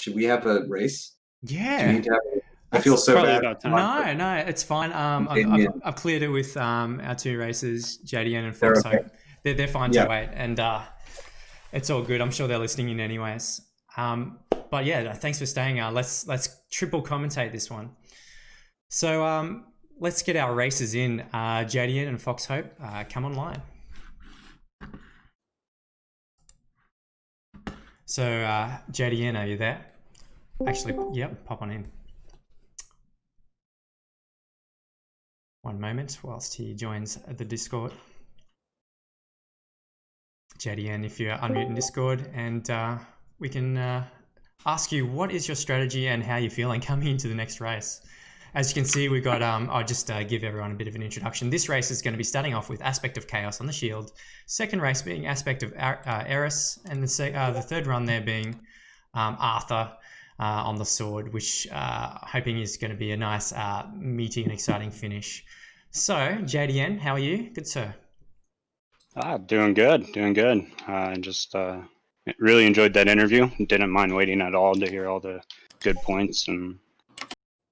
should we have a race? Do you Yeah. need to have I feel so probably bad. about time. No, it's fine. I've cleared it with our two racers, JDN and They're FoxHope. okay. They're fine Yeah. to wait, and it's all good. I'm sure they're listening in anyways. But yeah, thanks for staying. Let's triple commentate this one. So let's get our races in. JDN and FoxHope, come online. So JDN, are you there? Actually, yep, pop on in. One moment whilst he joins the Discord. JDN, if you're unmuting Discord, and we can ask you what is your strategy and how you're feeling coming into the next race. As you can see, we've got, I'll just give everyone a bit of an introduction. This race is going to be starting off with Aspect of Chaos on the shield. Second race being Aspect of Eris, and the third run there being Arthur on the sword, which hoping is going to be a nice, meaty and exciting finish. So, JDN, how are you? Good, sir. Doing good. Just really enjoyed that interview. Didn't mind waiting at all to hear all the good points, and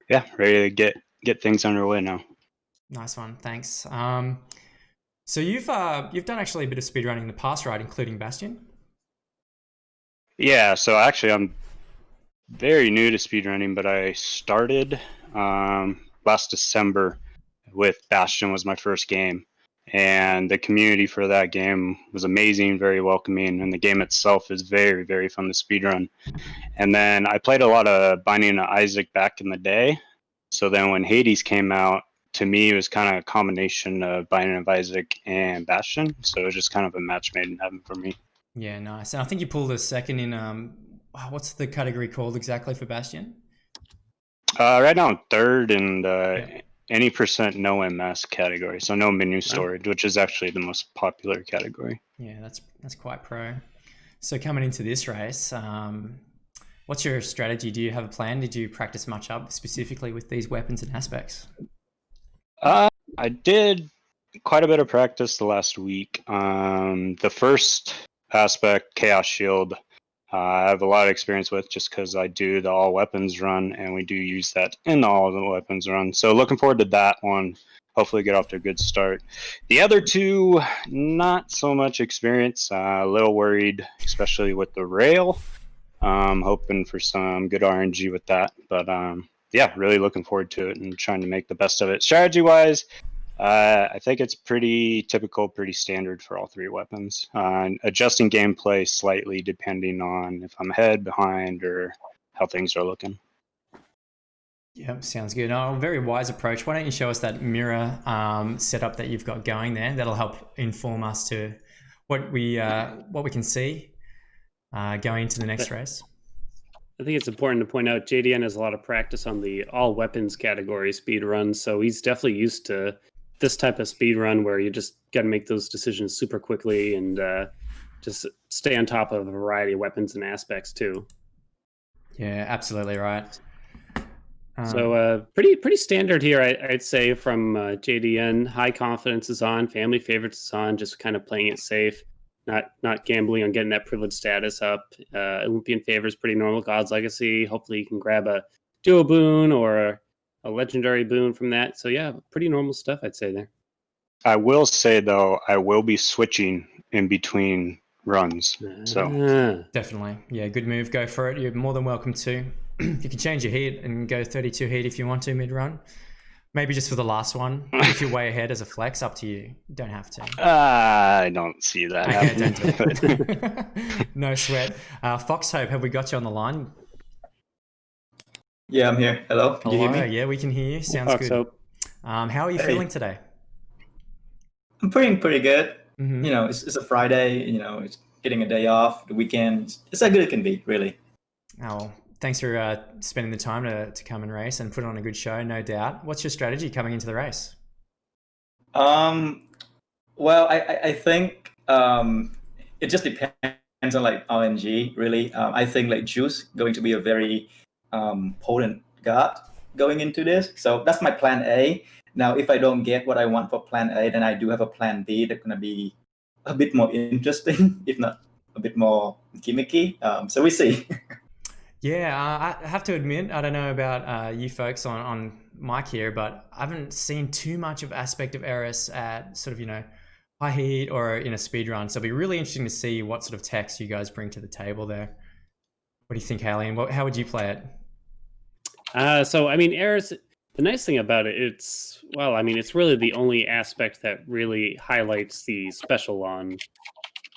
yeah, ready to get things underway now. Nice one, thanks. So you've done actually a bit of speedrunning in the past, right, including Bastion? Yeah, so actually I'm very new to speedrunning, but I started last December with Bastion was my first game. And the community for that game was amazing, very welcoming, and the game itself is very, very fun to speedrun. And then I played a lot of Binding of Isaac back in the day. So then when Hades came out, to me, it was kind of a combination of Binding of Isaac and Bastion. So it was just kind of a match made in heaven for me. Yeah, nice. And I think you pulled a second in, what's the category called exactly for Bastion? Right now I'm third in any percent no MS category, so no menu storage, which is actually the most popular category. Yeah, that's quite pro. So coming into this race, what's your strategy? Do you have a plan? Did you practice much up specifically with these weapons and aspects? I did quite a bit of practice the last week. The first aspect, Chaos Shield, I have a lot of experience with just because I do the all weapons run, and we do use that in all the weapons run. So looking forward to that one. Hopefully get off to a good start. The other two, not so much experience. A little worried, especially with the rail. Hoping for some good RNG with that. But yeah, really looking forward to it and trying to make the best of it. Strategy-wise, I think it's pretty typical, pretty standard for all three weapons. Adjusting gameplay slightly depending on if I'm ahead, behind, or how things are looking. Yeah, sounds good. Oh, very wise approach. Why don't you show us that mirror setup that you've got going there? That'll help inform us to what we can see going into the next race. I think it's important to point out JDN has a lot of practice on the all weapons category speed run, so he's definitely used to this type of speed run where you just got to make those decisions super quickly and just stay on top of a variety of weapons and aspects too. Yeah, absolutely right. So pretty standard here, I'd say, from JDN. High confidence is on, family favorites is on, just kind of playing it safe, not gambling on getting that privilege status up. Olympian favor is pretty normal. God's Legacy, hopefully you can grab a duo boon or a legendary boon from that. So yeah, pretty normal stuff, I'd say there. I will say though, I will be switching in between runs. So definitely, yeah, good move. Go for it. You're more than welcome to. You can change your heat and go 32 heat if you want to mid run. Maybe just for the last one. If you're way ahead as a flex, up to you. You don't have to. I don't see that. Okay, don't do it. No sweat. FoxHope, have we got you on the line? Yeah, I'm here. Hello, can you hear me? Yeah, we can hear you. Sounds good. How are you feeling today? I'm feeling pretty good. Mm-hmm. You know, it's a Friday. You know, it's getting a day off. The weekend. It's as good as it can be, really. Oh, thanks for spending the time to come and race and put on a good show, no doubt. What's your strategy coming into the race? Well, I think it just depends on like RNG, really. I think like Juice going to be a very potent guard going into this. So that's my plan A. Now, if I don't get what I want for plan A, then I do have a plan B that's going to be a bit more interesting, if not a bit more gimmicky. So we see. Yeah, I have to admit, I don't know about you folks on mic here, but I haven't seen too much of aspect of Eris at sort of, high heat or in a speed run. So it'll be really interesting to see what sort of text you guys bring to the table there. What do you think, Haelian? How would you play it? So, I mean, Eris, the nice thing about it, it's really the only aspect that really highlights the special on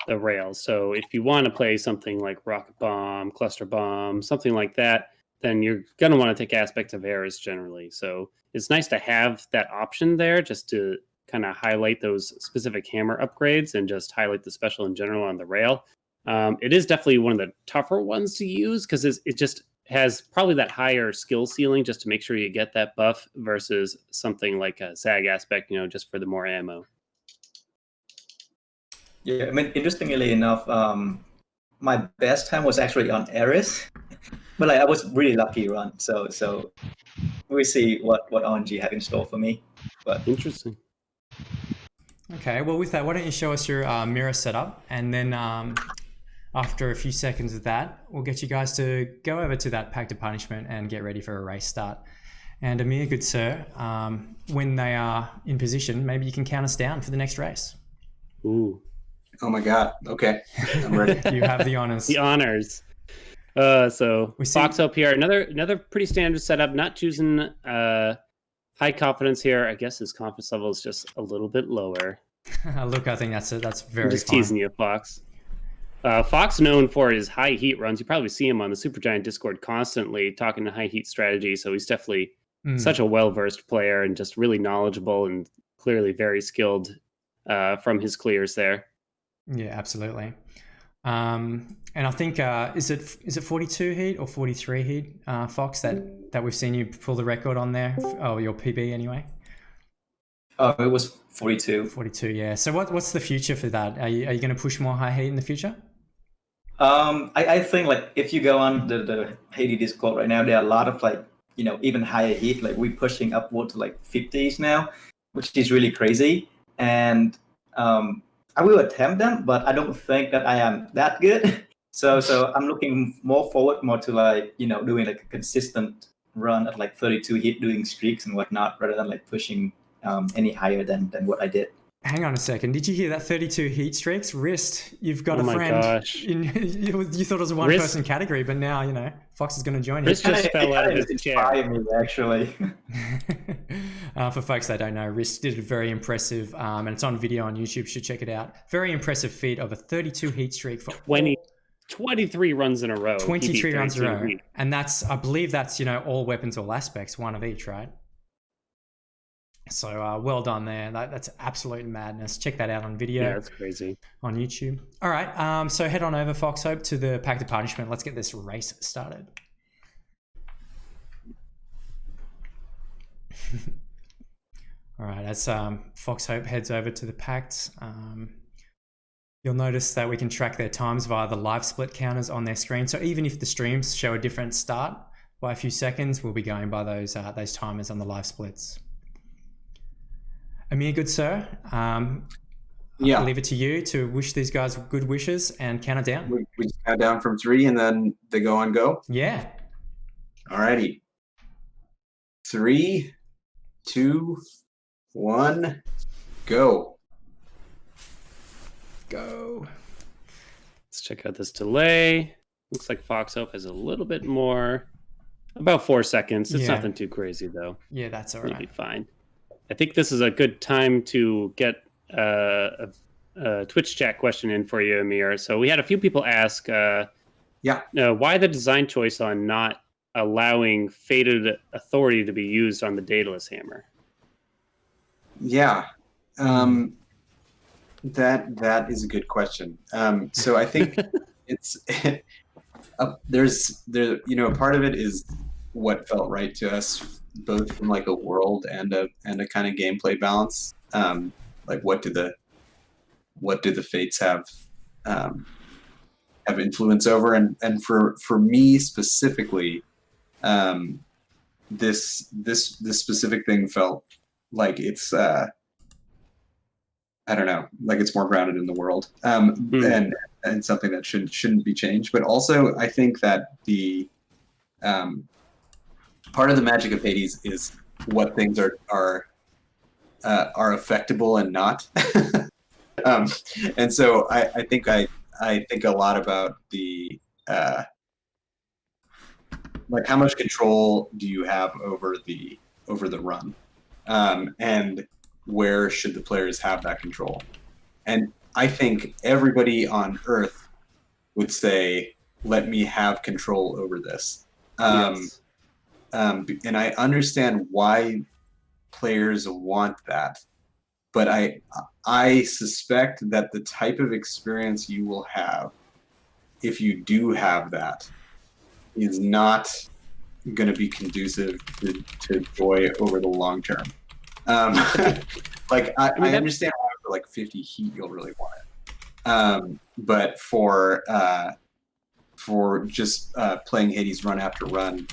the rails. So if you want to play something like Rocket Bomb, Cluster Bomb, something like that, then you're going to want to take aspects of Eris generally. So it's nice to have that option there just to kind of highlight those specific hammer upgrades and just highlight the special in general on the rail. It is definitely one of the tougher ones to use because it just has probably that higher skill ceiling just to make sure you get that buff versus something like a Zag aspect, just for the more ammo. Yeah, I mean, interestingly enough, my best time was actually on Eris, but I was really lucky run. So we'll see what RNG have in store for me. But interesting. Okay, well, with that, why don't you show us your mirror setup, and then after a few seconds of that, we'll get you guys to go over to that Pact of Punishment and get ready for a race start. And Amir, good sir, when they are in position, maybe you can count us down for the next race. Ooh. Oh my God. Okay. I'm ready. You have the honors. The honors. So FoxHope here, another pretty standard setup, not choosing high confidence here. I guess his confidence level is just a little bit lower. Look, I think that's very I'm just fine. teasing you, Fox. Fox, known for his high heat runs. You probably see him on the Supergiant Discord constantly talking to high heat strategy. So he's definitely such a well-versed player and just really knowledgeable and clearly very skilled from his clears there. Yeah, absolutely. And I think is it 42 heat or 43 heat, Fox, that we've seen you pull the record on there? Oh, your PB anyway. Oh, it was 42. 42, yeah. So what's the future for that? Are you going to push more high heat in the future? I think like if you go on the Hades Discord right now, there are a lot of even higher heat. Like we're pushing upward to like 50s now, which is really crazy. And I will attempt them, but I don't think that I am that good. So I'm looking more forward to doing like a consistent run at like 32 hit, doing streaks and whatnot, rather than like pushing any higher than what I did. Hang on a second. Did you hear that 32 heat streaks? Wrist, you've got a friend. Gosh. You thought it was a one-person category, but now, Fox is going to join you. Wrist just fell out of his chair. Me, actually. For folks that don't know, Wrist did a very impressive, and it's on video on YouTube, you should check it out. Very impressive feat of a 32 heat streak for 23 runs in a row. 23 runs in a row. And I believe that's, all weapons, all aspects, one of each, right? So well done there. That's absolute madness. Check that out on video. Yeah, that's crazy. On YouTube. All right. So head on over, FoxHope, to the Pact of Punishment. Let's get this race started. All right. As FoxHope heads over to the Pact, you'll notice that we can track their times via the live split counters on their screen. So even if the streams show a different start by a few seconds, we'll be going by those timers on the live splits. Amir, good sir, I'll leave it to you to wish these guys good wishes and count it down. We just count down from 3 and then they go on go? Yeah. Alrighty. 3, 2, 1, go. Go. Let's check out this delay. Looks like FoxHope has a little bit more, about 4 seconds. It's nothing too crazy though. Yeah, that's all right. It'll be fine. I think this is a good time to get a Twitch chat question in for you, Amir. So we had a few people ask, why the design choice on not allowing Fated Authority to be used on the Daedalus Hammer? Yeah, that is a good question. So I think it's there's part of it is what felt right to us, both from like a world and a kind of gameplay balance. Like what do the fates have influence over, and for me specifically, this specific thing felt like it's I don't know, like it's more grounded in the world, and something that shouldn't be changed. But also I think that part of the magic of Hades is what things are affectable and not. And so I think I think a lot about the like how much control do you have over the run, and where should the players have that control? And I think everybody on Earth would say, "Let me have control over this." Yes. And I understand why players want that, but I suspect that the type of experience you will have if you do have that is not going to be conducive to joy over the long term. Like I understand why for like 50 heat you'll really want it, but for just playing Hades run after run,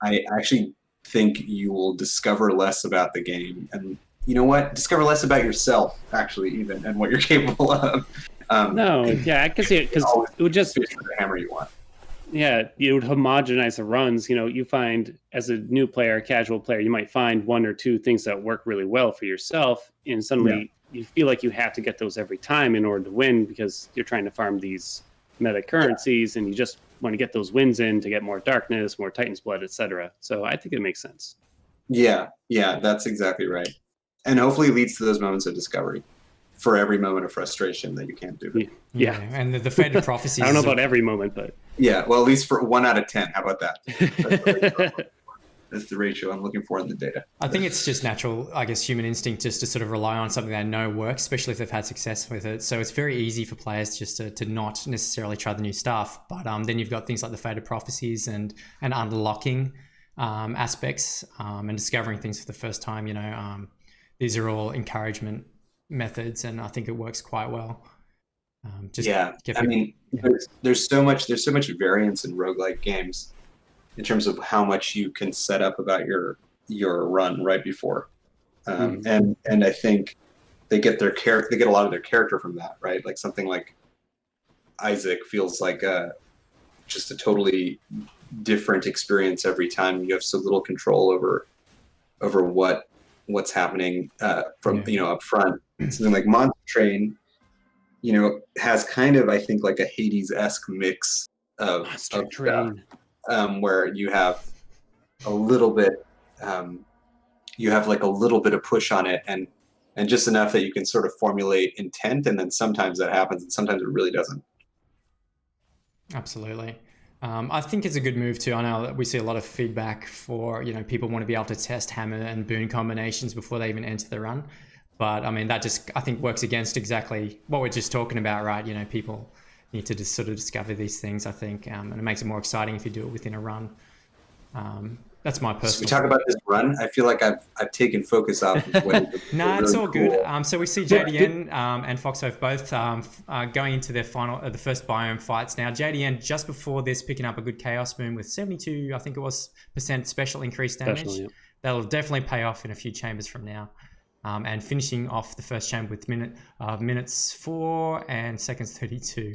I actually think you will discover less about the game, and you know what? Discover less about yourself, actually, even, and what you're capable of. No, yeah, I can see it because it would just the hammer you want. Yeah, you would homogenize the runs. You know, you find as a new player, casual player, you might find one or two things that work really well for yourself, and suddenly you feel like you have to get those every time in order to win because you're trying to farm these meta currencies, and you just want to get those wins in to get more darkness, more Titan's blood, etc. So I think it makes sense. Yeah, that's exactly right, and hopefully leads to those moments of discovery for every moment of frustration that you can't do. Yeah. And the Faded Prophecies. I don't know about every moment, but yeah, well, at least for 1 out of 10. How about that? That's the ratio I'm looking for in the data. I think it's just natural, I guess, human instinct just to sort of rely on something they know works, especially if they've had success with it. So it's very easy for players just to not necessarily try the new stuff. But then you've got things like the Faded Prophecies and unlocking aspects and discovering things for the first time. You know, these are all encouragement methods, and I think it works quite well. There's so much variance in roguelike games in terms of how much you can set up about your run right before, and I think they get a lot of their character from that, right? Like something like Isaac feels like just a totally different experience every time. You have so little control over what's happening from up front. Something like Monster Train, has kind of, I think, like a Hades-esque mix of Train. Where you have a little bit, you have like a little bit of push on it, and just enough that you can sort of formulate intent, and then sometimes that happens, and sometimes it really doesn't. Absolutely. I think it's a good move too. I know that we see a lot of feedback for, people want to be able to test hammer and boon combinations before they even enter the run. But I mean, that just, I think, works against exactly what we're just talking about, right? People need to just sort of discover these things, I think, and it makes it more exciting if you do it within a run. That's my personal. So we talk about this run. I feel like I've taken focus off of what No, it's all cool. Good. So we see JDN and FoxHope both going into their the first biome fights now. JDN just before this picking up a good Chaos Boom with 72, I think it was, % special increased damage. That'll definitely pay off in a few chambers from now. And finishing off the first chamber with minutes 4 and seconds 32.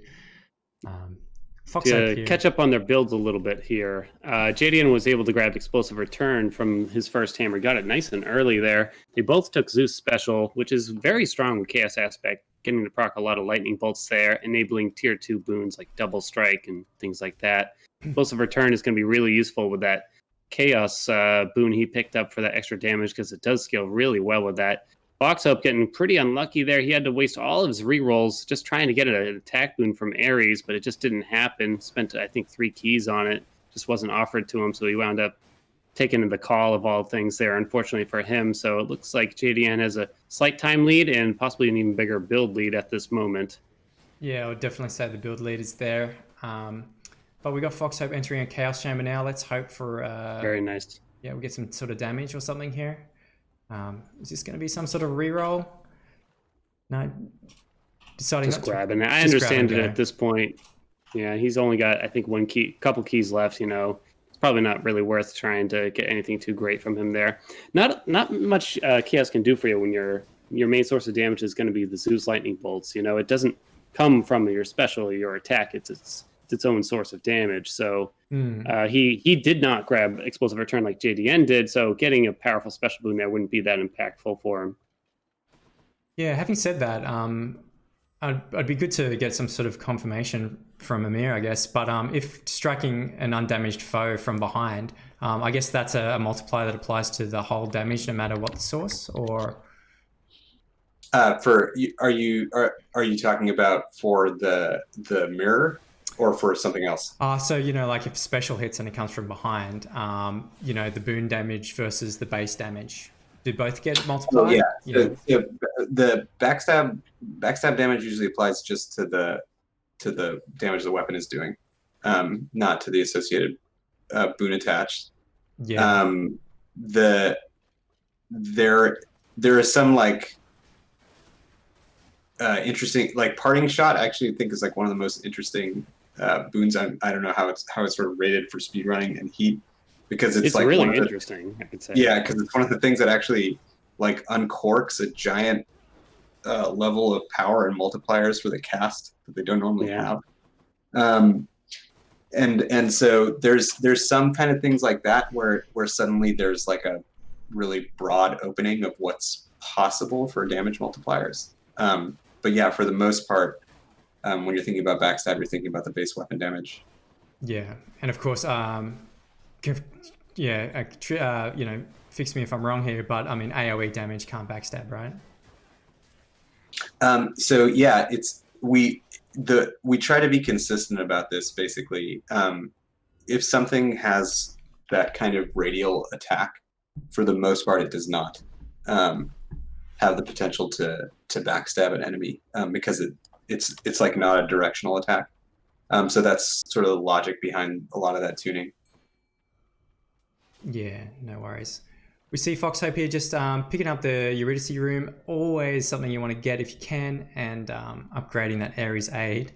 To catch up on their builds a little bit here, JDN was able to grab Explosive Return from his first hammer, got it nice and early there. They both took Zeus Special, which is very strong with Chaos Aspect, getting to proc a lot of Lightning Bolts there, enabling Tier 2 boons like Double Strike and things like that. Explosive Return is going to be really useful with that Chaos boon he picked up for that extra damage because it does scale really well with that. FoxHope getting pretty unlucky there. He had to waste all of his rerolls just trying to get an attack boon from Eris, but it just didn't happen. Spent, I think, 3 keys on it. Just wasn't offered to him, so he wound up taking the call of all things there, unfortunately for him. So it looks like JDN has a slight time lead and possibly an even bigger build lead at this moment. Yeah, I would definitely say the build lead is there. But we got FoxHope entering a Chaos Chamber now. Let's hope for... very nice. Yeah, we'll get some sort of damage or something here. Is this going to be some sort of reroll? No. Deciding just grabbing it. I understand it at this point. Yeah, he's only got, I think, couple keys left, It's probably not really worth trying to get anything too great from him there. Not much Chaos can do for you when your main source of damage is going to be the Zeus Lightning Bolts. It doesn't come from your special or your attack. It's its own source of damage. So he did not grab explosive return like JDN did. So getting a powerful special boon there wouldn't be that impactful for him. Yeah, having said that, I'd be good to get some sort of confirmation from Amir, I guess. But if striking an undamaged foe from behind, I guess that's a multiplier that applies to the whole damage, no matter what the source. Or are you talking about for the mirror or for something else? So like if special hits and it comes from behind, the boon damage versus the base damage. Do both get multiplied? Oh, yeah. The backstab damage usually applies just to the damage the weapon is doing, not to the associated boon attached. Yeah. There is some like interesting, like parting shot. I actually think is like one of the most interesting boons. I don't know how it's sort of rated for speedrunning and heat, because it's like really interesting, I could say. Yeah, because it's one of the things that actually like uncorks a giant level of power and multipliers for the cast that they don't normally have. And so there's some kind of things like that where suddenly there's like a really broad opening of what's possible for damage multipliers. But yeah, for the most part, when you're thinking about backstab, you're thinking about the base weapon damage. Yeah, and of course, fix me if I'm wrong here, but I mean AoE damage can't backstab, right? So yeah, we try to be consistent about this. Basically, if something has that kind of radial attack, for the most part, it does not have the potential to backstab an enemy, because it's like not a directional attack. So that's sort of the logic behind a lot of that tuning. Yeah, no worries. We see FoxHope here just picking up the Eurydice room, always something you want to get if you can, and upgrading that Ares aid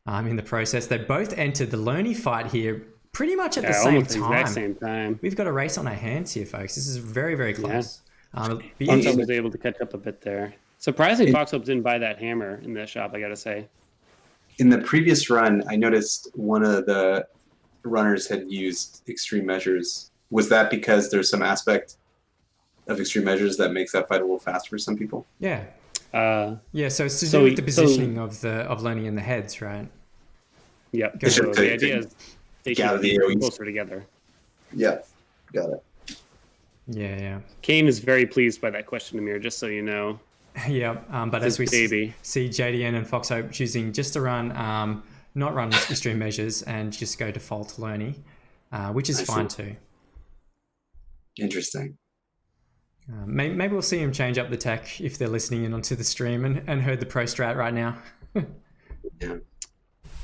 in the process. They both entered the Loney fight here pretty much at the same time. We've got a race on our hands here, folks. This is very, very close. FoxHope was able to catch up a bit there. Surprisingly, FoxHope didn't buy that hammer in the shop, I gotta say. In the previous run, I noticed one of the runners had used extreme measures. Was that because there's some aspect of extreme measures that makes that fight a little faster for some people? Yeah. So it's to do with the positioning of Loney in the heads, right? Yeah. So the idea is they should be closer together. Yeah, got it. Yeah. Kane is very pleased by that question, Amir, just so you know. Yeah, but as we see JDN and FoxHope choosing just to run, not run extreme measures and just go default Loney, which is fine too. Interesting. Maybe we'll see him change up the tech if they're listening in onto the stream and heard the pro strat right now. Yeah.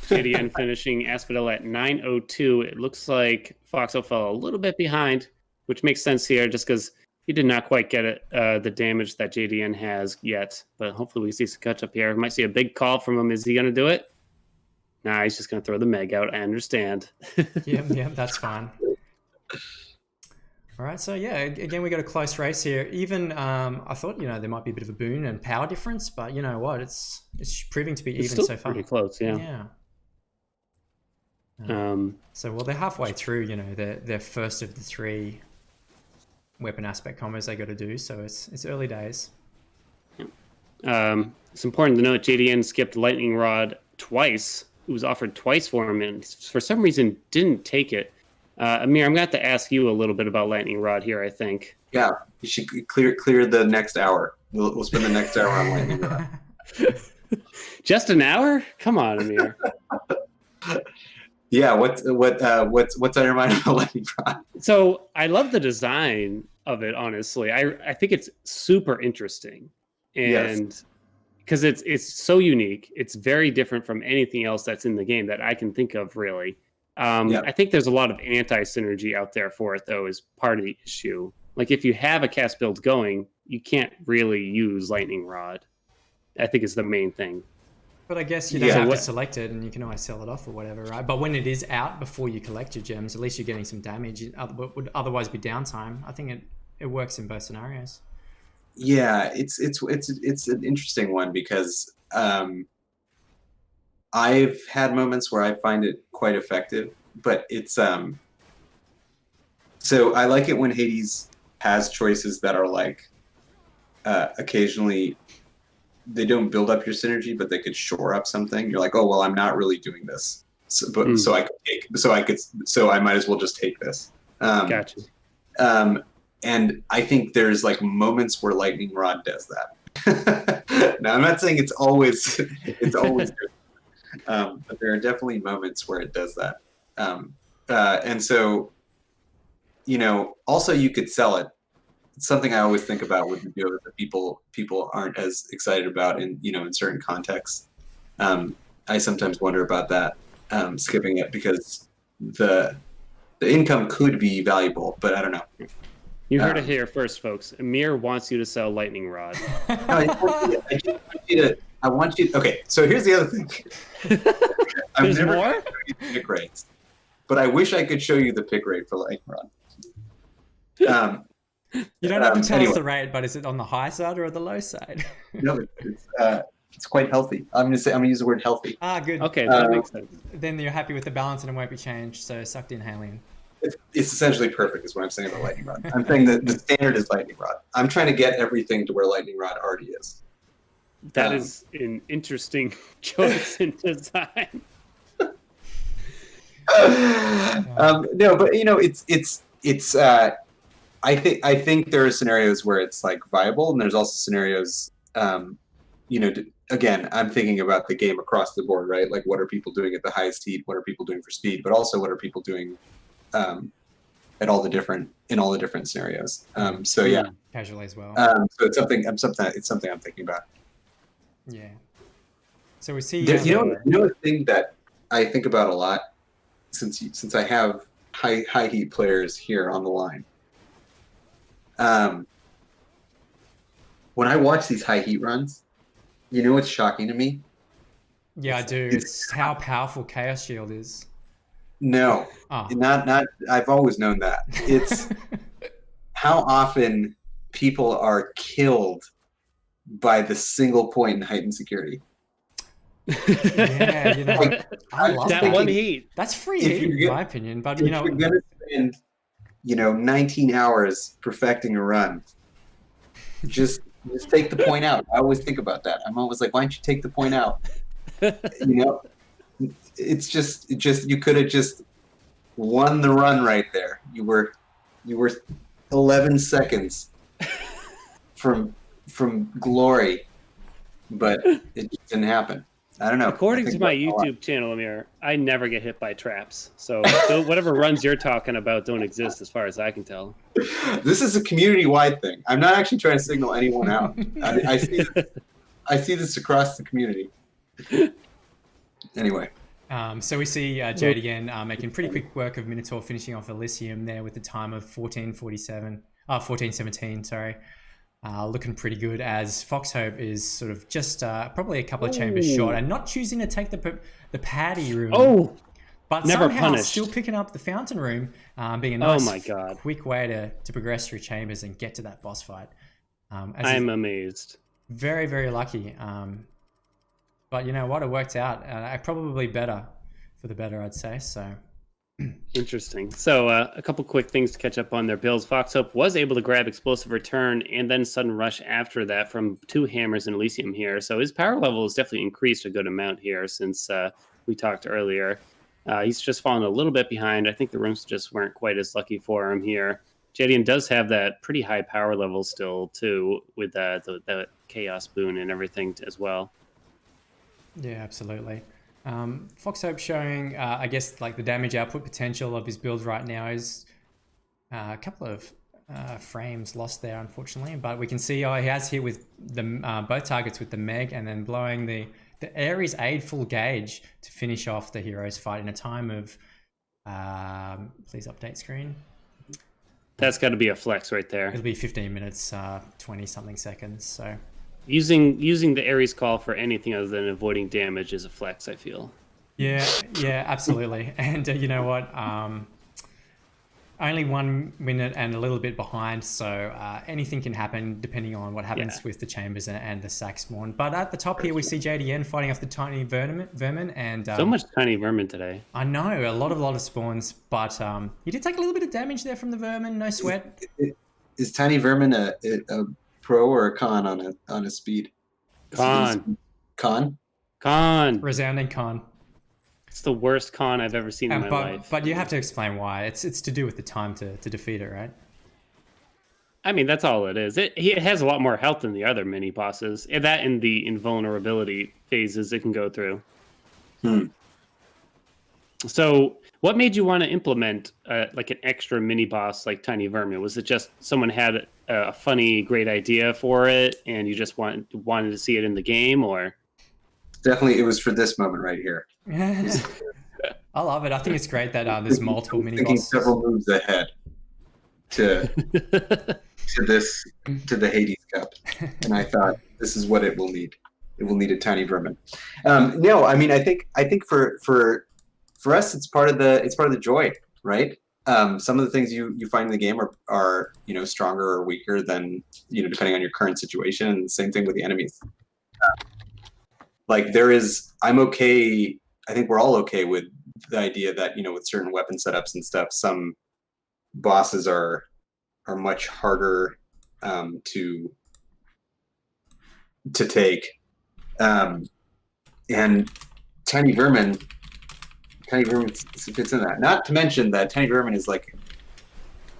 JDN finishing Asphodel at 9:02. It looks like FoxHope fell a little bit behind, which makes sense here just because he did not quite get the damage that JDN has yet. But hopefully we see some catch up here. We might see a big call from him. Is he going to do it? Nah, he's just going to throw the Meg out. I understand. Yeah, that's fine. All right, so yeah, again, we got a close race here. Even I thought, there might be a bit of a boon and power difference, but you know what? It's proving to be even so far. Pretty close, yeah. So they're halfway through. Their first of the 3 weapon aspect combos they got to do. So it's early days. It's important to note JDN skipped Lightning Rod twice. It was offered twice for him, and for some reason didn't take it. Amir, I'm going to have to ask you a little bit about Lightning Rod here, I think. Yeah, you should clear the next hour. We'll spend the next hour on Lightning Rod. Just an hour? Come on, Amir. Yeah, what's on your mind about Lightning Rod? So I love the design of it, honestly. I think it's super interesting. And because it's so unique. It's very different from anything else that's in the game that I can think of, really. I think there's a lot of anti-synergy out there for it, though, is part of the issue. Like, if you have a cast build going, you can't really use Lightning Rod. I think is the main thing. But I guess you don't have to select it, and you can always sell it off or whatever, right? But when it is out before you collect your gems, at least you're getting some damage. It would otherwise be downtime. I think it works in both scenarios. Yeah, it's an interesting one because I've had moments where I find it quite effective, but it's so I like it when Hades has choices that are like occasionally they don't build up your synergy, but they could shore up something. You're like, oh well, I'm not really doing this, so I might as well just take this. Gotcha. And I think there's like moments where Lightning Rod does that. Now I'm not saying it's always good, but there are definitely moments where it does that. And so, also you could sell it. It's something I always think about with the deal that people aren't as excited about in certain contexts. I sometimes wonder about that, skipping it because the income could be valuable, but I don't know. You heard it here first, folks. Amir wants you to sell Lightning Rod. I want you. Okay, so here's the other thing. There's more? Pick rates, but I wish I could show you the pick rate for Lightning Rod. You don't have to tell us the rate, but is it on the high side or the low side? No, it's quite healthy. I'm gonna use the word healthy. Ah, good. Okay, that makes sense. Then you're happy with the balance and it won't be changed. So sucked in Haelian. It's essentially perfect, is what I'm saying about Lightning Rod. I'm saying that the standard is Lightning Rod. I'm trying to get everything to where Lightning Rod already is. That is an interesting choice in design. No, but it's. I think there are scenarios where it's like viable, and there's also scenarios. Again, I'm thinking about the game across the board, right? Like, what are people doing at the highest heat? What are people doing for speed? But also, what are people doing in all the different scenarios? So yeah, casually as well. So it's something I'm thinking about. Yeah. So we see. A thing that I think about a lot, since I have high heat players here on the line. When I watch these high heat runs, what's shocking to me? Yeah, I do. It's how powerful Chaos Shield is. No, not. I've always known that. It's how often people are killed by the single point in heightened security. Yeah, I love that one heat. That's free heat, in my opinion. But if you're gonna spend 19 hours perfecting a run, just take the point out. I always think about that. I'm always like, why don't you take the point out? It's just you could have just won the run right there. You were 11 seconds from glory, but it just didn't happen. I don't know. According to my YouTube channel, Amir, I never get hit by traps. So whatever runs you're talking about don't exist as far as I can tell. This is a community-wide thing. I'm not actually trying to signal anyone out. I see this across the community. Anyway. So we see JDN making pretty quick work of Minotaur, finishing off Elysium there with a time of 14:17, sorry. Looking pretty good as FoxHope is sort of just probably a couple of chambers short and not choosing to take the paddy room. But never somehow punished. Still picking up the fountain room, being a nice God. quick way to progress through chambers and get to that boss fight. I'm amazed. Very, very lucky. But you know what? It worked out. Probably for the better, I'd say. So. Interesting. So a couple quick things to catch up on their builds. FoxHope was able to grab Explosive Return and then Sudden Rush after that from 2 hammers in Elysium here. So his power level has definitely increased a good amount here since we talked earlier. He's just fallen a little bit behind. I think the rooms just weren't quite as lucky for him here. JDN does have that pretty high power level still too, with the Chaos Boon and everything as well. Yeah, absolutely. FoxHope showing, I guess, like the damage output potential of his build right now is a couple of frames lost there, unfortunately. But we can see he has hit with both targets with the Meg and then blowing the Eris aid full gauge to finish off the hero's fight in a time of, please update screen. That's got to be a flex right there. It'll be 15 minutes, 20 something seconds. So. Using the Ares call for anything other than avoiding damage is a flex, I feel. Yeah, absolutely. And you know what? only 1 minute and a little bit behind, so anything can happen depending on what happens with the chambers and the sack spawn. But at the top here, we see JDN fighting off the tiny vermin, and So much tiny vermin today. I know, a lot of spawns, but he did take a little bit of damage there from the vermin. No sweat. Is tiny vermin a pro or a con on a speed? Con. Resounding con. It's the worst con I've ever seen in my life. But you have to explain why. It's to do with the time to defeat it, right? I mean, that's all it is. It has a lot more health than the other mini bosses. And that in the invulnerability phases it can go through. So what made you want to implement like an extra mini boss like Tiny Vermin? Was it just someone had a funny, great idea for it and you just wanted to see it in the game, or? Definitely, it was for this moment right here. I love it. I think it's great that there's multiple mini thinking bosses. several moves ahead to the Hades Cup, and I thought this is what it will need. It will need a tiny vermin. No, I mean I think for us it's part of the joy, right? Some of the things you find in the game are stronger or weaker than depending on your current situation, and the same thing with the enemies. I'm okay. I think we're all okay with the idea that with certain weapon setups and stuff, some bosses are much harder to take, and Tiny Vermin fits in that. Not to mention that Tiny Vermin is like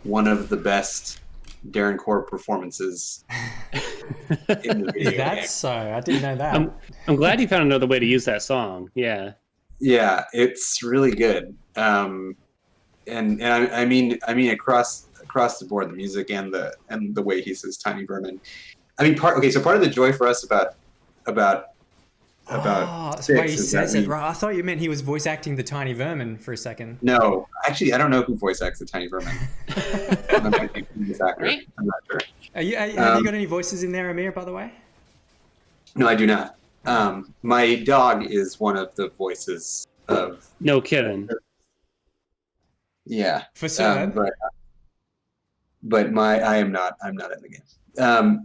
one of the best Darren Core performances in the video Is that game. so? I didn't know that. I'm glad you found another way to use that song. Yeah, it's really good. And I mean across the board, the music and the way he says Tiny Vermin. I mean, part of the joy for us about so wait, he says it right. I thought you meant he was voice acting the Tiny Vermin for a second. No, actually, I don't know who voice acts the Tiny Vermin. I might be this actor. I'm not sure. Have you got any voices in there, Amir, by the way? No, I do not. My dog is one of the voices of. No kidding. Yeah. For sure. But I am not. I'm not in the game.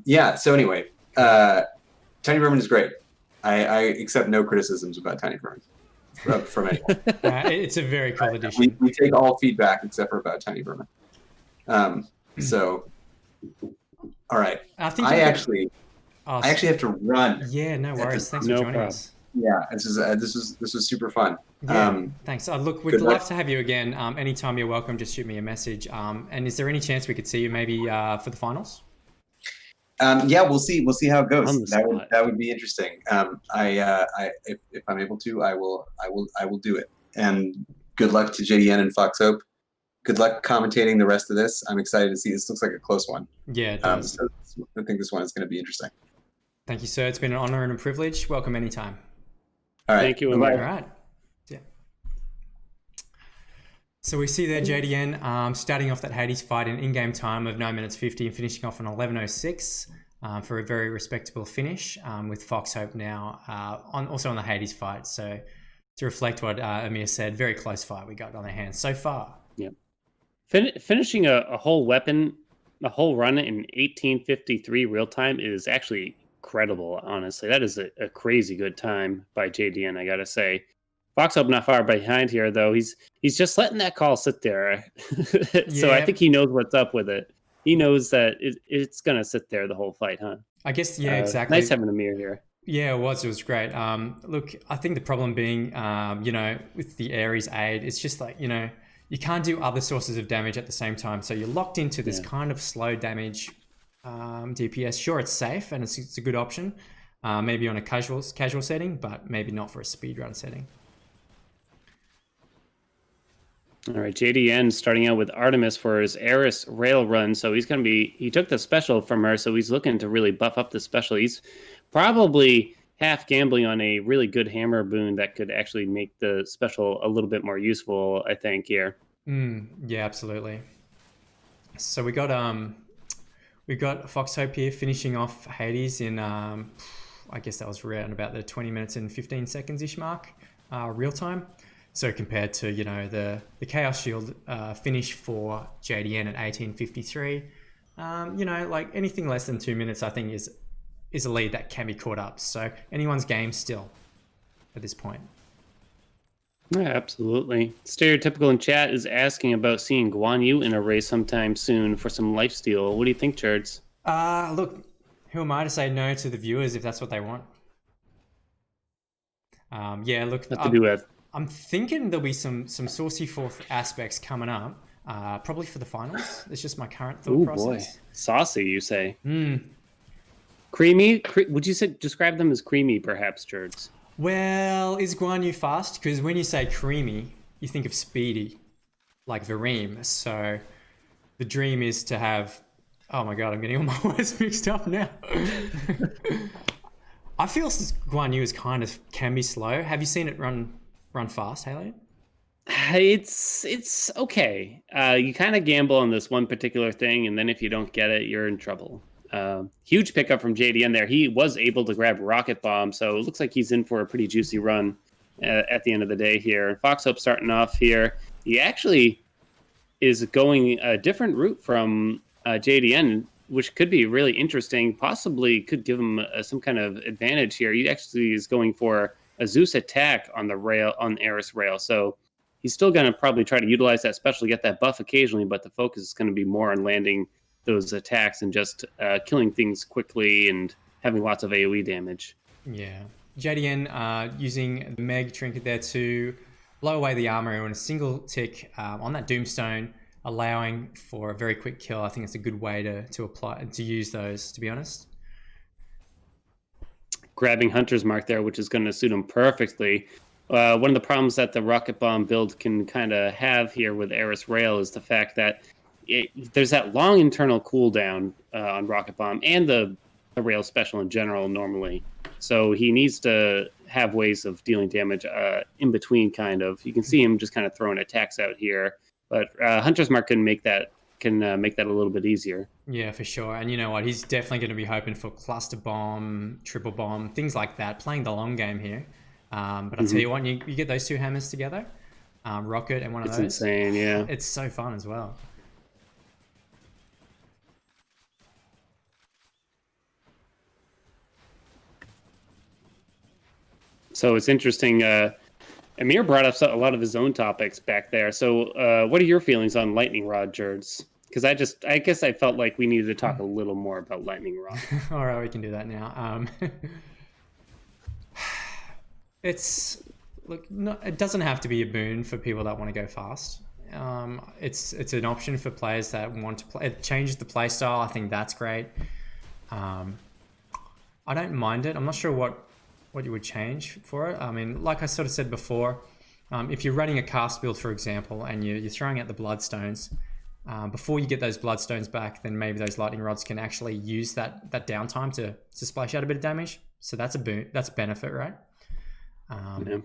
Yeah. So anyway, Tiny Vermin is great. I accept no criticisms about Tiny Vermin from anyone. It's a very cool addition. We take all feedback except for about Tiny Vermin. So, all right. I actually have to run. Yeah, no worries. Thanks for joining us. Yeah, this was super fun. Yeah, thanks. Look, we'd love to have you again. Anytime you're welcome, just shoot me a message. And is there any chance we could see you maybe for the finals? Yeah, we'll see. We'll see how it goes. That would be interesting. If I'm able to, I will do it. And good luck to JDN and FoxHope. Good luck commentating the rest of this. I'm excited to see. This looks like a close one. Yeah, it does. So I think this one is going to be interesting. Thank you, sir. It's been an honor and a privilege. Welcome anytime. All right. Thank you. All right. Yeah. So we see there JDN starting off that Hades fight in in-game time of 9 minutes 50 and finishing off on 11:06 for a very respectable finish with FoxHope now also on the Hades fight. So to reflect what Amir said, very close fight we got on our hands so far. Yeah. Finishing a whole weapon, a whole run in 1853 real time is actually incredible, honestly. That is a crazy good time by JDN, I gotta say. FoxHope not far behind here, though. He's just letting that call sit there. So I think he knows what's up with it. He knows that it's gonna sit there the whole fight, huh? I guess, yeah, exactly. Nice having Amir here. Yeah, it was great. Look, I think the problem being, with the Eris aid, it's just like, you can't do other sources of damage at the same time. So you're locked into this kind of slow damage DPS. Sure, it's safe and it's a good option, maybe on a casual setting, but maybe not for a speedrun setting. All right, JDN starting out with Artemis for his Eris rail run. So he took the special from her, so he's looking to really buff up the special. He's probably half gambling on a really good hammer boon that could actually make the special a little bit more useful, I think, here. Yeah, absolutely. So we got FoxHope here finishing off Hades in I guess that was around about the 20 minutes and 15 seconds ish mark, real time. So compared to, you know, the Chaos Shield finish for JDN at 18:53, you know, like anything less than 2 minutes, I think is a lead that can be caught up. So anyone's game still at this point. Yeah, absolutely. Stereotypical in chat is asking about seeing Guan Yu in a race sometime soon for some lifesteal. What do you think, Jerds? Look, who am I to say no to the viewers if that's what they want? Yeah, look, What to do with? I'm thinking there'll be some saucy fourth aspects coming up, probably for the finals. It's just my current thought process. Boy, saucy, you say? Mm. Creamy? Would you describe them as creamy, perhaps, Jerds? Well, is Guan Yu fast? Because when you say creamy, you think of speedy, like Vareem. So the dream is to have... Oh my god, I'm getting all my words mixed up now. I feel Guan Yu is can be slow. Have you seen it run fast, Haelian? It's okay. You kind of gamble on this one particular thing, and then if you don't get it, you're in trouble. Huge pickup from JDN there. He was able to grab Rocket Bomb, so it looks like he's in for a pretty juicy run at the end of the day here. FoxHope starting off here. He actually is going a different route from JDN, which could be really interesting. Possibly could give him some kind of advantage here. He actually is going for a Zeus attack on the rail, on Eris rail. So he's still going to probably try to utilize that special, get that buff occasionally, but the focus is going to be more on landing those attacks and just killing things quickly and having lots of AoE damage. Yeah. JDN using the Meg trinket there to blow away the armor in a single tick on that Doomstone, allowing for a very quick kill. I think it's a good way to apply to use those, to be honest. Grabbing Hunter's Mark there, which is going to suit him perfectly. One of the problems that the Rocket Bomb build can kind of have here with Eris Rail is the fact that there's that long internal cooldown on Rocket Bomb and the Rail special in general normally. So he needs to have ways of dealing damage in between, kind of. You can see him just kind of throwing attacks out here, but Hunter's Mark can make that a little bit easier. Yeah, for sure. And you know what? He's definitely going to be hoping for cluster bomb, triple bomb, things like that, playing the long game here. But I'll tell you what, you get those two hammers together, Rocket and one of those. It's insane, yeah. It's so fun as well. So it's interesting. Amir brought up a lot of his own topics back there. So what are your feelings on Lightning Rod, Jerds? Because I guess I felt like we needed to talk a little more about Lightning Rod. All right, we can do that now. It doesn't have to be a boon for people that want to go fast. It's an option for players that want to play. It changes the play style. I think that's great. I don't mind it. I'm not sure what you would change for it. I mean, like I sort of said before, if you're running a cast build, for example, and you're throwing out the Bloodstones, before you get those Bloodstones back, then maybe those Lightning Rods can actually use that downtime to splash out a bit of damage. So that's a boon. That's a benefit, right? Yeah.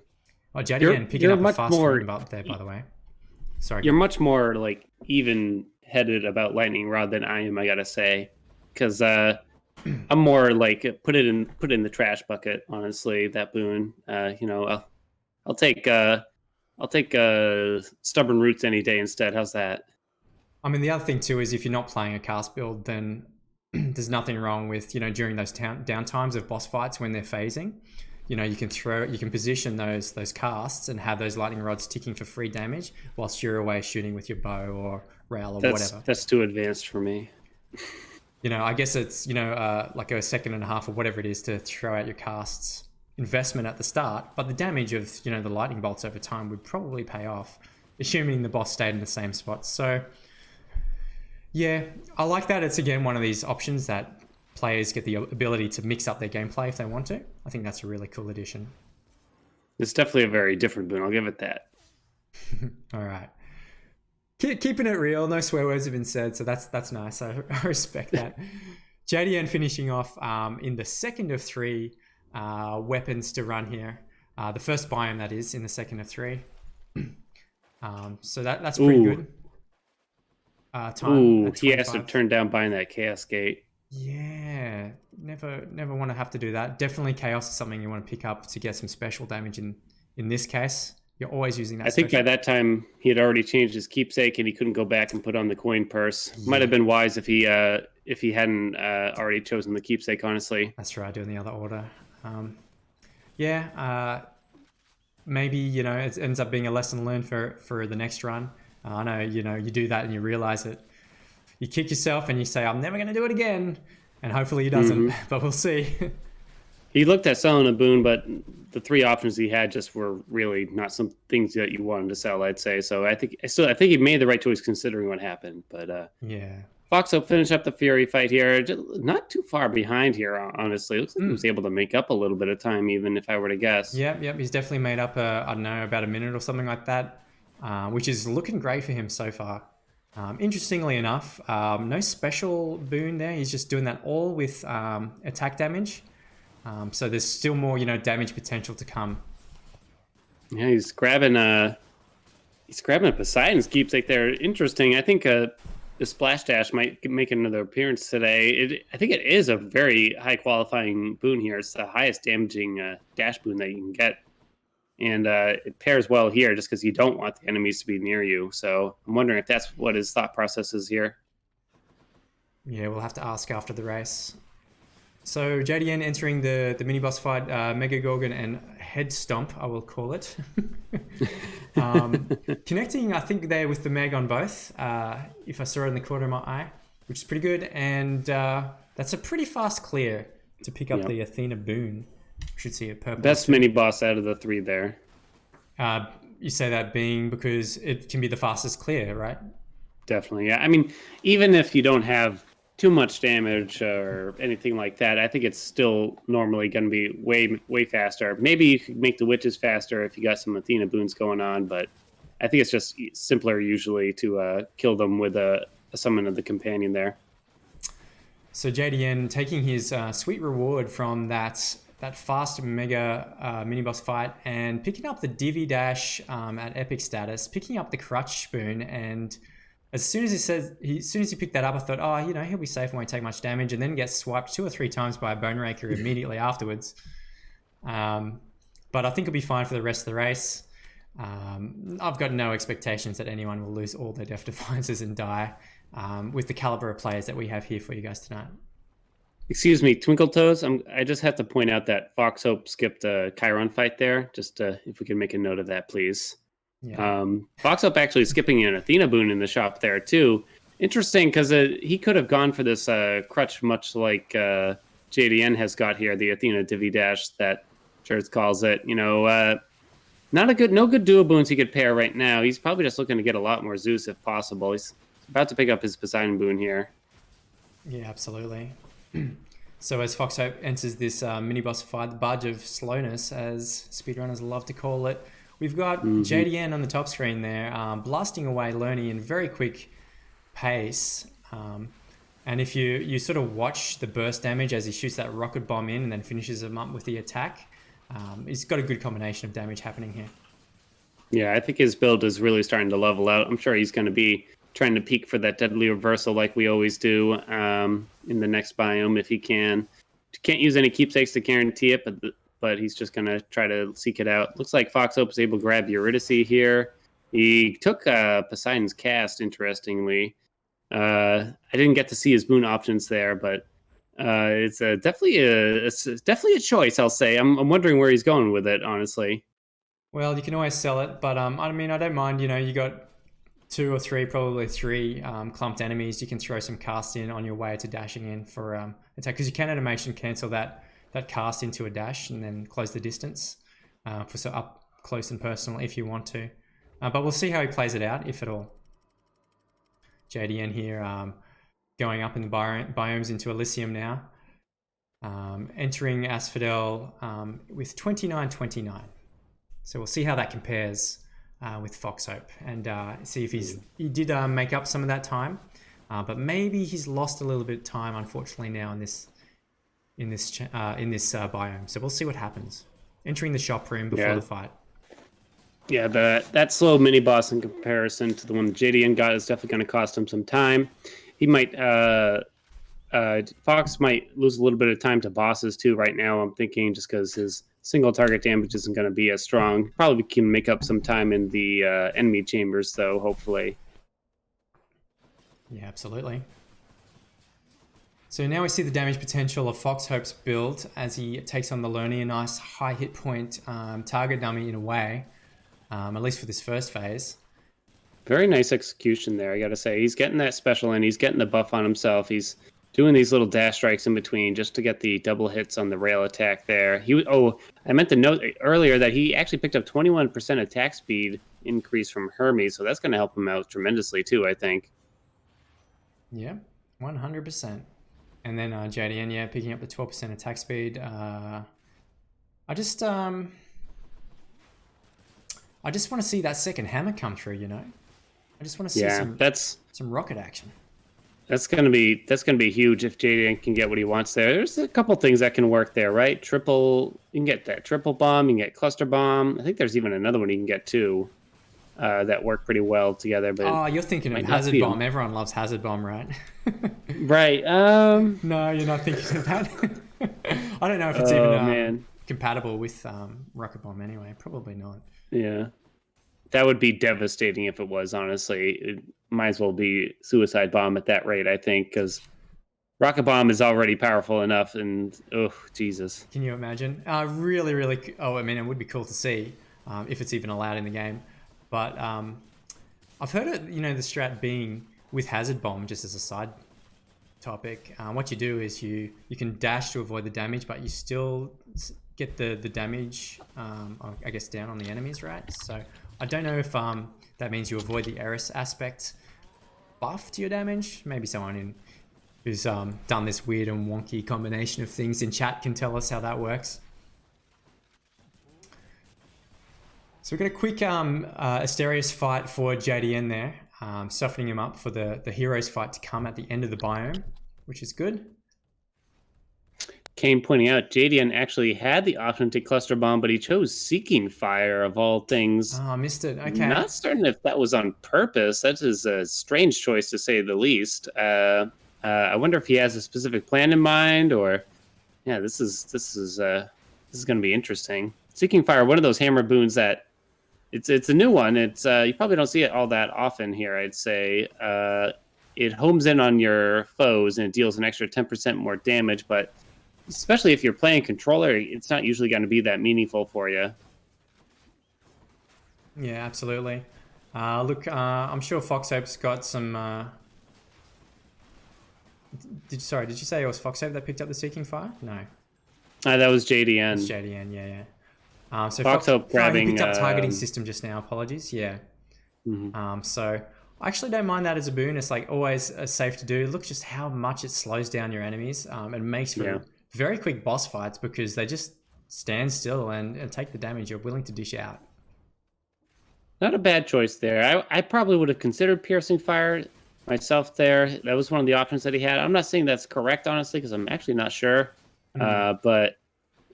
Oh, JDN picking up a fast rhythm up there, by the way. Sorry. You're much more like even-headed about Lightning Rod than I am, I gotta say, because I'm more like put it in the trash bucket. Honestly, that boon. I'll take Stubborn Roots any day instead. How's that? I mean, the other thing too is if you're not playing a cast build, then there's nothing wrong with during those downtimes of boss fights when they're phasing. You can position those casts and have those lightning rods ticking for free damage whilst you're away shooting with your bow or rail or whatever. That's too advanced for me. I guess it's like a second and a half or whatever it is to throw out your casts investment at the start, but the damage of the lightning bolts over time would probably pay off, assuming the boss stayed in the same spot. So yeah, I like that. It's again one of these options that players get the ability to mix up their gameplay if they want to. I think that's a really cool addition. It's definitely a very different boon. I'll give it that. All right. Keeping it real. No swear words have been said, so that's nice. I respect that. JDN finishing off in the second of three weapons to run here. The first biome, that is, in the second of three. So that's pretty good. He has to turn down buying that Chaos Gate. Yeah, never want to have to do that. Definitely Chaos is something you want to pick up to get some special damage in this case. You're always using that. I think by that time he had already changed his keepsake and he couldn't go back and put on the coin purse. Might have been wise if he hadn't already chosen the keepsake, honestly. That's right, doing the other order. Maybe, it ends up being a lesson learned for the next run. I know, you do that and you realize it. You kick yourself and you say, I'm never going to do it again. And hopefully he doesn't, but we'll see. He looked at selling a boon, but the 3 options he had just were really not some things that you wanted to sell, I'd say. So I think he made the right choice considering what happened. But FoxHope finished up the Fury fight here. Just not too far behind here, honestly. Looks like he was able to make up a little bit of time, even if I were to guess. Yep. He's definitely made up, about a minute or something like that, which is looking great for him so far. Interestingly enough, no special boon there. He's just doing that all with attack damage. So there's still more, damage potential to come. Yeah, he's grabbing a Poseidon's keepsake there. Interesting. I think the Splash Dash might make another appearance today. I think it is a very high qualifying boon here. It's the highest damaging dash boon that you can get. And it pairs well here just because you don't want the enemies to be near you. So I'm wondering if that's what his thought process is here. Yeah, we'll have to ask after the race. So JDN entering the mini boss fight, Mega Gorgon and Head Stomp, I will call it. Connecting, I think, there with the Meg on both, if I saw it in the corner of my eye, which is pretty good. And that's a pretty fast clear to pick up the Athena boon. Should see it purple. Best mini boss out of the 3 there. You say that being because it can be the fastest clear, right? Definitely, yeah. I mean, even if you don't have too much damage or anything like that, I think it's still normally going to be way faster. Maybe you could make the witches faster if you got some Athena boons going on, but I think it's just simpler usually to kill them with a summon of the companion there. So JDN taking his sweet reward from that fast mega mini boss fight and picking up the Divi Dash at epic status, picking up the crutch spoon, and as soon as he picked that up, I thought, he'll be safe and won't take much damage, and then gets swiped 2 or 3 times by a Bone Raker immediately afterwards. But I think he'll be fine for the rest of the race. I've got no expectations that anyone will lose all their Death Defiances and die with the caliber of players that we have here for you guys tonight. Excuse me, Twinkletoes. I just have to point out that FoxHope skipped a Chiron fight there. Just if we can make a note of that, please. Yeah. FoxHope actually skipping an Athena boon in the shop there too. Interesting, because he could have gone for this crutch, much like JDN has got here, the Athena Divi Dash that Jerds calls it. No good duo boons he could pair right now. He's probably just looking to get a lot more Zeus if possible. He's about to pick up his Poseidon boon here. Yeah, absolutely. So as FoxHope enters this mini boss fight, the Barge of Slowness, as speedrunners love to call it, we've got JDN on the top screen there, blasting away Lerny in very quick pace. And if you sort of watch the burst damage as he shoots that rocket bomb in and then finishes him up with the attack, he's got a good combination of damage happening here. Yeah, I think his build is really starting to level out. I'm sure he's going to be trying to peak for that deadly reversal like we always do in the next biome if he can. Can't use any keepsakes to guarantee it, but he's just going to try to seek it out. Looks like FoxHope is able to grab Eurydice here. He took Poseidon's cast, interestingly. I didn't get to see his boon options there, but it's definitely a choice, I'll say. I'm wondering where he's going with it, honestly. Well, you can always sell it, but I mean, I don't mind. You got 2 or 3, probably 3 clumped enemies. You can throw some cast in on your way to dashing in for attack, because you can animation cancel that cast into a dash and then close the distance for so up close and personal if you want to. But we'll see how he plays it out, if at all. JDN here going up in the biomes into Elysium now. Entering Asphodel with 29-29. So we'll see how that compares with FoxHope and see if he did make up some of that time. But maybe he's lost a little bit of time, unfortunately, now in this biome. So we'll see what happens. Entering the shop room before the fight. Yeah, that slow mini boss in comparison to the one that JDN got is definitely going to cost him some time. He might Fox might lose a little bit of time to bosses too right now, I'm thinking, just because his single target damage isn't going to be as strong. Probably can make up some time in the enemy chambers, though, hopefully. Yeah, absolutely. So now we see the damage potential of FoxHope's build as he takes on the Loney, a nice high hit point target dummy in a way, at least for this first phase. Very nice execution there, I gotta say. He's getting that special in, he's getting the buff on himself, he's doing these little dash strikes in between just to get the double hits on the rail attack there. I meant to note earlier that he actually picked up 21% attack speed increase from Hermes, so that's going to help him out tremendously too, I think. Yeah, 100%. And then JDN, yeah, picking up the 12% attack speed. I just want to see that second hammer come through, you know? I just want to see some rocket action. That's gonna be huge if JDN can get what he wants there. There's a couple things that can work there, right? You can get that triple bomb, you can get cluster bomb. I think there's even another one you can get too that work pretty well together. But you're thinking of hazard bomb. Everyone loves hazard bomb, right? Right. No, you're not thinking of that. I don't know if it's even compatible with rocket bomb anyway. Probably not. Yeah. That would be devastating if it was, honestly. It might as well be suicide bomb at that rate, I think, because rocket bomb is already powerful enough, and oh, Jesus. Can you imagine? Really, really, I mean, it would be cool to see if it's even allowed in the game. But I've heard it, you know, the strat being with hazard bomb, just as a side topic, what you do is you can dash to avoid the damage, but you still get the damage, I guess, down on the enemies, right? So I don't know if that means you avoid the Eris aspect buff to your damage. Maybe someone who's done this weird and wonky combination of things in chat can tell us how that works. So we've got a quick Asterius fight for JDN there, softening him up for the heroes fight to come at the end of the biome, which is good. Kane pointing out, JDN actually had the option to cluster bomb, but he chose Seeking Fire of all things. Oh, I missed it. Okay. Not certain if that was on purpose. That is a strange choice to say the least. I wonder if he has a specific plan in mind, or yeah, this is going to be interesting. Seeking Fire, one of those hammer boons that it's a new one. It's you probably don't see it all that often here. I'd say it homes in on your foes and it deals an extra 10% more damage, but especially if you're playing controller, it's not usually going to be that meaningful for you. Yeah, absolutely. Look, I'm sure FoxHope's got some... Did you say it was FoxHope that picked up the Seeking Fire? No. That was JDN. That's JDN, yeah. So FoxHope grabbing... He picked up targeting system just now, apologies, yeah. Mm-hmm. So I actually don't mind that as a boon. It's like always safe to do. Look just how much it slows down your enemies and makes for very quick boss fights because they just stand still and take the damage you're willing to dish out. Not a bad choice there. I probably would have considered Piercing Fire myself there. That was one of the options that he had. I'm not saying that's correct, honestly, because I'm actually not sure. But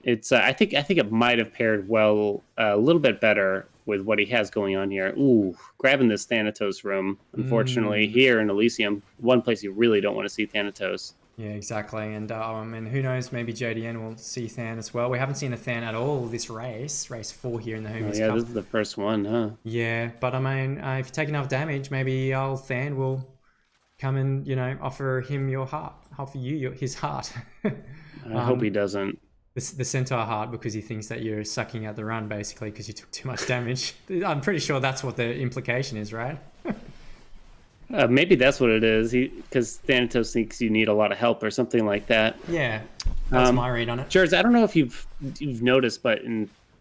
it's I think it might have paired well a little bit better with what he has going on here. Ooh, grabbing this Thanatos room. Unfortunately, here in Elysium, one place you really don't want to see Thanatos. Yeah, exactly. And who knows, maybe JDN will see Than as well. We haven't seen a Than at all this race 4 here in the Hermes Cup. This is the first one, huh? Yeah, but I mean, if you take enough damage, maybe old Than will come and, you know, offer him your heart, offer you his heart. I hope he doesn't. The centaur heart, because he thinks that you're sucking out the run, basically, because you took too much damage. I'm pretty sure that's what the implication is, right? Maybe that's what it is, because Thanatos thinks you need a lot of help or something like that. Yeah, that's my read on it. Jerds, I don't know if you've noticed, but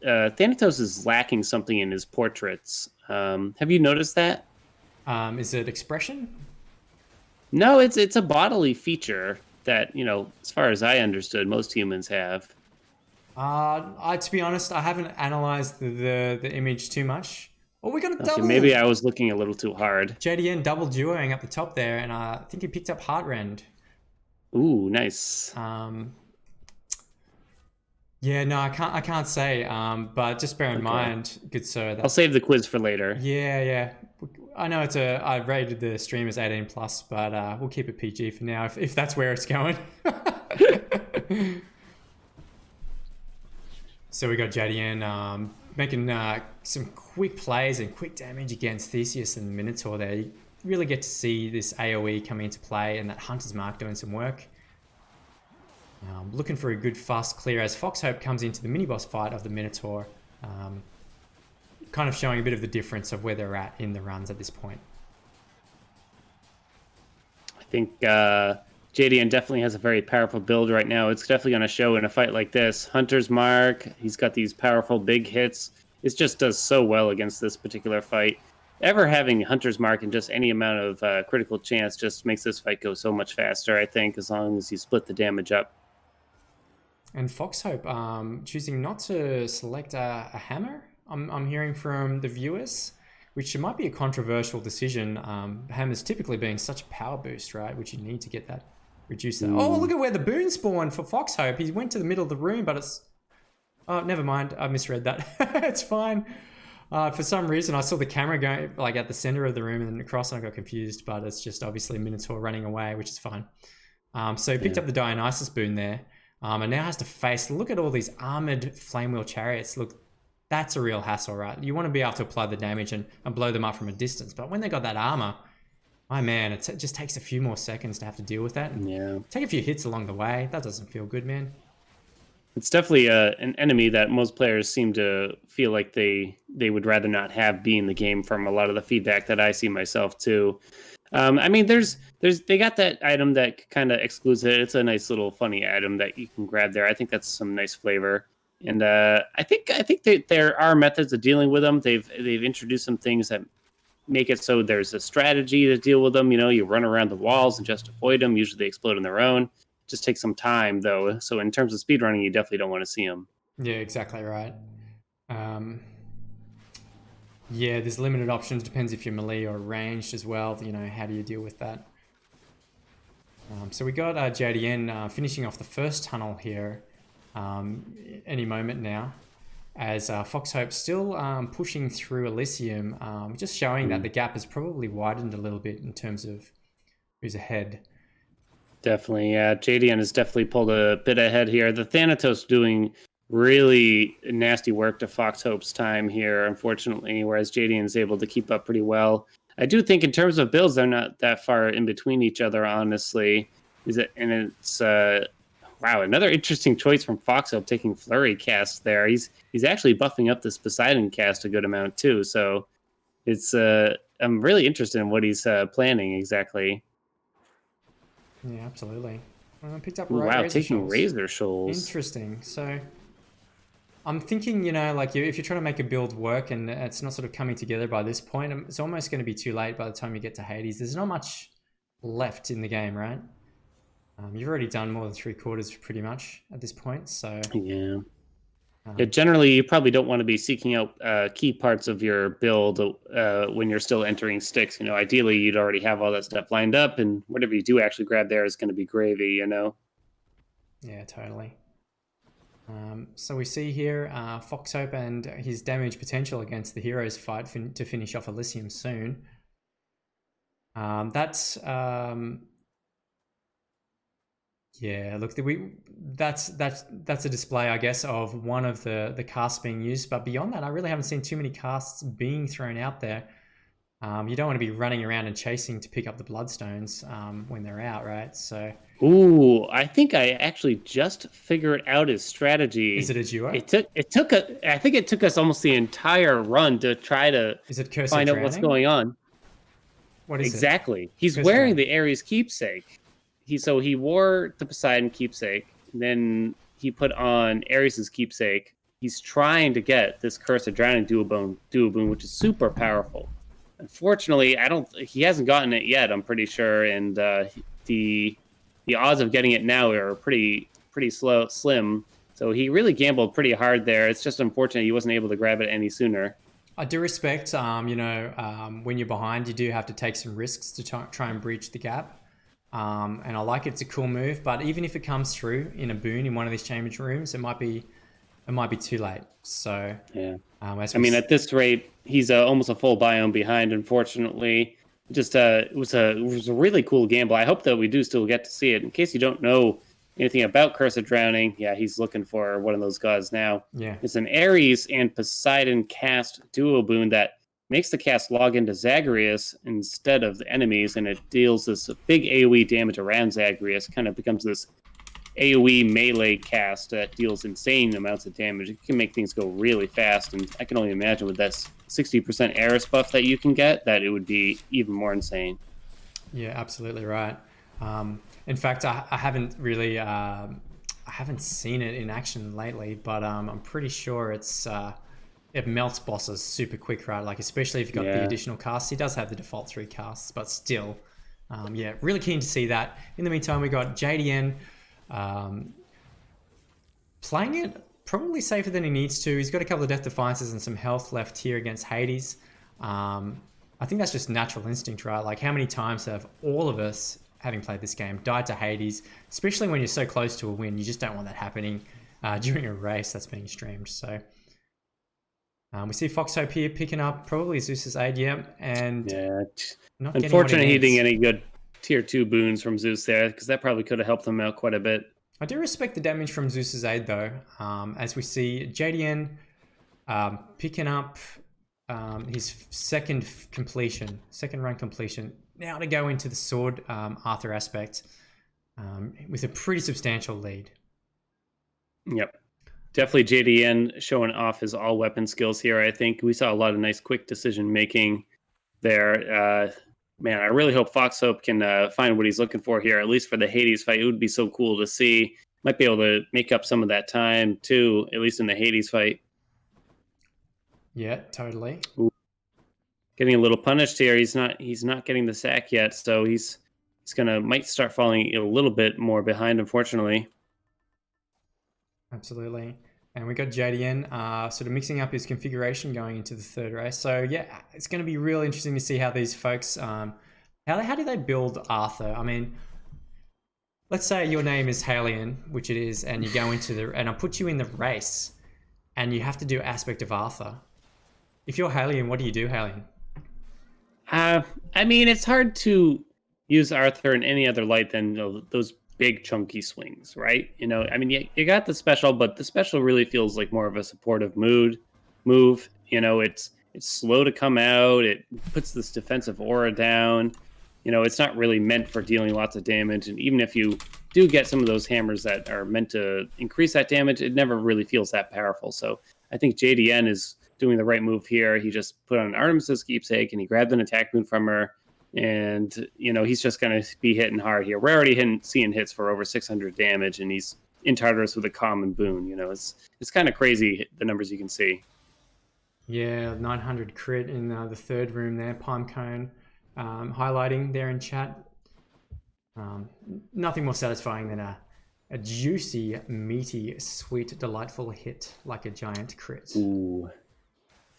Thanatos is lacking something in his portraits. Have you noticed that? Is it expression? No, it's a bodily feature that, you know, as far as I understood, most humans have. To be honest, I haven't analyzed the image too much. Oh, we got a double. Maybe I was looking a little too hard. JDN double duoing up the top there, and I think he picked up Heartrend. Ooh, nice. Yeah, no, I can't say. But just bear in mind, good sir. I'll save the quiz for later. Yeah. I know I rated the stream as 18+, but we'll keep it PG for now if that's where it's going. So we got JDN making some quick plays and quick damage against Theseus and the Minotaur there. You really get to see this AoE coming into play and that Hunter's Mark doing some work. Looking for a good fast clear as FoxHope comes into the mini-boss fight of the Minotaur. Kind of showing a bit of the difference of where they're at in the runs at this point. I think JDN definitely has a very powerful build right now. It's definitely going to show in a fight like this. Hunter's Mark, he's got these powerful big hits. It just does so well against this particular fight. Ever having Hunter's Mark and just any amount of critical chance just makes this fight go so much faster, I think, as long as you split the damage up. And FoxHope choosing not to select a hammer, I'm hearing from the viewers, which might be a controversial decision. Hammers typically being such a power boost, right? Which you need to get that, reduce that. Oh, look at where the boon spawned for FoxHope. He went to the middle of the room, but it's... Oh, never mind. I misread that. It's fine. For some reason, I saw the camera going like at the center of the room and then across, and I got confused, but it's just obviously Minotaur running away, which is fine. So he picked up the Dionysus boon there, and now has to face... Look at all these armored flame wheel chariots. Look, that's a real hassle, right? You want to be able to apply the damage and blow them up from a distance. But when they got that armor, my man, it just takes a few more seconds to have to deal with that. And take a few hits along the way. That doesn't feel good, man. It's definitely an enemy that most players seem to feel like they would rather not have be in the game from a lot of the feedback that I see myself too. I mean, they got that item that kind of excludes it. It's a nice little funny item that you can grab there. I think that's some nice flavor. And I think that there are methods of dealing with them. They've introduced some things that make it so there's a strategy to deal with them. You know, you run around the walls and just avoid them. Usually they explode on their own. Just takes some time though. So in terms of speedrunning, you definitely don't want to see them. Yeah, exactly right. Yeah, there's limited options. Depends if you're melee or ranged as well. You know, how do you deal with that? So we got JDN finishing off the first tunnel here. Any moment now, as FoxHope still pushing through Elysium, just showing that the gap has probably widened a little bit in terms of who's ahead. Definitely, yeah. JDN has definitely pulled a bit ahead here. The Thanatos doing really nasty work to FoxHope's time here, unfortunately, whereas JDN is able to keep up pretty well. I do think in terms of builds, they're not that far in between each other, honestly. Wow, another interesting choice from FoxHope taking Flurry cast there. He's actually buffing up this Poseidon cast a good amount too. So it's I'm really interested in what he's planning exactly. Yeah, absolutely. Picked up taking Razor Shoals. Interesting. So I'm thinking, you know, like if you're trying to make a build work and it's not sort of coming together by this point, it's almost going to be too late by the time you get to Hades. There's not much left in the game, right? You've already done more than 3/4 pretty much at this point, so... Yeah. Generally, you probably don't want to be seeking out key parts of your build when you're still entering sticks. You know, ideally, you'd already have all that stuff lined up, and whatever you do actually grab there is going to be gravy, you know? Yeah, totally. So we see here FoxHope and his damage potential against the Heroes fight to finish off Elysium soon. Yeah, look, that's a display, I guess, of one of the casts being used. But beyond that, I really haven't seen too many casts being thrown out there. You don't want to be running around and chasing to pick up the Bloodstones when they're out, right? So. Ooh, I think I actually just figured out his strategy. Is it a duo? I think it took us almost the entire run to try to find out what's going on. What is exactly? It? He's wearing the Ares keepsake. He wore the Poseidon keepsake, and then he put on Ares' keepsake. He's trying to get this Curse of Drowning dual boon, which is super powerful. Unfortunately, he hasn't gotten it yet, I'm pretty sure, and the odds of getting it now are pretty slim. So he really gambled pretty hard there. It's just unfortunate he wasn't able to grab it any sooner. I do respect, when you're behind, you do have to take some risks to try and breach the gap. And I like it. It's a cool move, but even if it comes through in a boon in one of these chamber rooms, it might be too late. So yeah, at this rate, he's almost a full biome behind. Unfortunately, just it was a really cool gamble. I hope that we do still get to see it. In case you don't know, anything about Curse of Drowning, yeah, he's looking for one of those gods now. Yeah. It's an Eris and Poseidon cast duo boon that makes the cast log into Zagreus instead of the enemies, and it deals this big AoE damage around Zagreus. Kind of becomes this AoE melee cast that deals insane amounts of damage. It can make things go really fast, and I can only imagine with this 60% Eris buff that you can get, that it would be even more insane. Yeah, absolutely right. In fact, I haven't really, I haven't seen it in action lately, but I'm pretty sure it melts bosses super quick, right? Like, especially if you've got the additional casts. He does have the default 3 casts, but still, yeah, really keen to see that. In the meantime, we got JDN playing it probably safer than he needs to. He's got a couple of Death Defiances and some health left here against Hades. I think that's just natural instinct, right? Like, how many times have all of us, having played this game, died to Hades, especially when you're so close to a win? You just don't want that happening during a race that's being streamed. So we see FoxHope here picking up probably Zeus's aid, and not unfortunately he didn't get any good tier 2 boons from Zeus there, because that probably could have helped him out quite a bit. I do respect the damage from Zeus's aid though, as we see JDN picking up his second run completion, now to go into the sword Arthur aspect with a pretty substantial lead. Yep. Definitely JDN showing off his all weapon skills here. I think we saw a lot of nice quick decision making there. Man, I really hope FoxHope can find what he's looking for here, at least for the Hades fight. It would be so cool to see. Might be able to make up some of that time too, at least in the Hades fight. Yeah, totally. Ooh. Getting a little punished here. He's not getting the sack yet, so he's might start falling a little bit more behind, unfortunately. Absolutely. And we got JDN sort of mixing up his configuration going into the third race. So yeah, it's going to be real interesting to see how these folks, how do they build Arthur? I mean, let's say your name is Haelian, which it is, and you go into and I put you in the race, and you have to do aspect of Arthur. If you're Haelian, what do you do, Haelian? I mean, it's hard to use Arthur in any other light than those big chunky swings, right? You know, I mean, you got the special, but the special really feels like more of a supportive move. You know, it's slow to come out. It puts this defensive aura down. You know, it's not really meant for dealing lots of damage. And even if you do get some of those hammers that are meant to increase that damage, it never really feels that powerful. So I think JDN is doing the right move here. He just put on Artemis' keepsake and he grabbed an attack boon from her. And, you know, he's just going to be hitting hard here. We're already seeing hits for over 600 damage, and he's in Tartarus with a common boon. You know, it's kind of crazy, the numbers you can see. Yeah, 900 crit in the third room there. Palm Cone highlighting there in chat. Nothing more satisfying than a juicy, meaty, sweet, delightful hit like a giant crit. Ooh.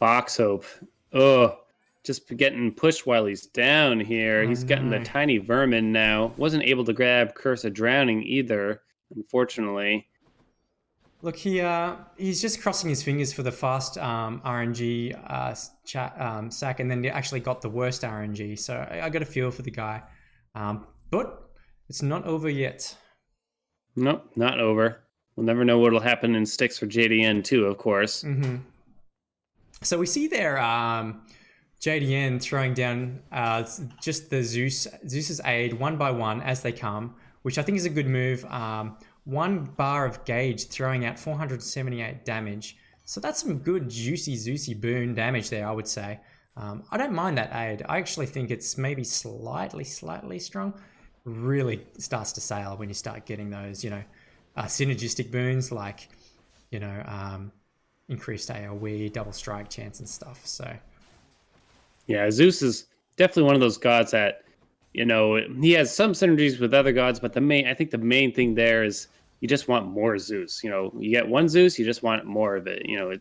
FoxHope. Oh. Just getting pushed while he's down here. He's getting the tiny vermin now. Wasn't able to grab Curse of Drowning either, unfortunately. Look, he's just crossing his fingers for the fast RNG sack, and then he actually got the worst RNG. So I got a feel for the guy. But it's not over yet. Nope, not over. We'll never know what will happen in sticks for JDN too, of course. Mm-hmm. So we see there... JDN throwing down just the Zeus's aid one by one as they come, which I think is a good move. 1 bar of gauge throwing out 478 damage. So that's some good juicy Zeusy boon damage there, I would say. I don't mind that aid. I actually think it's maybe slightly strong. Really starts to sail when you start getting those, you know, synergistic boons like, you know, increased AoE, double strike chance and stuff. So... yeah, Zeus is definitely one of those gods that, you know, he has some synergies with other gods, but I think the main thing there is you just want more Zeus. You know, you get one Zeus, you just want more of it. You know,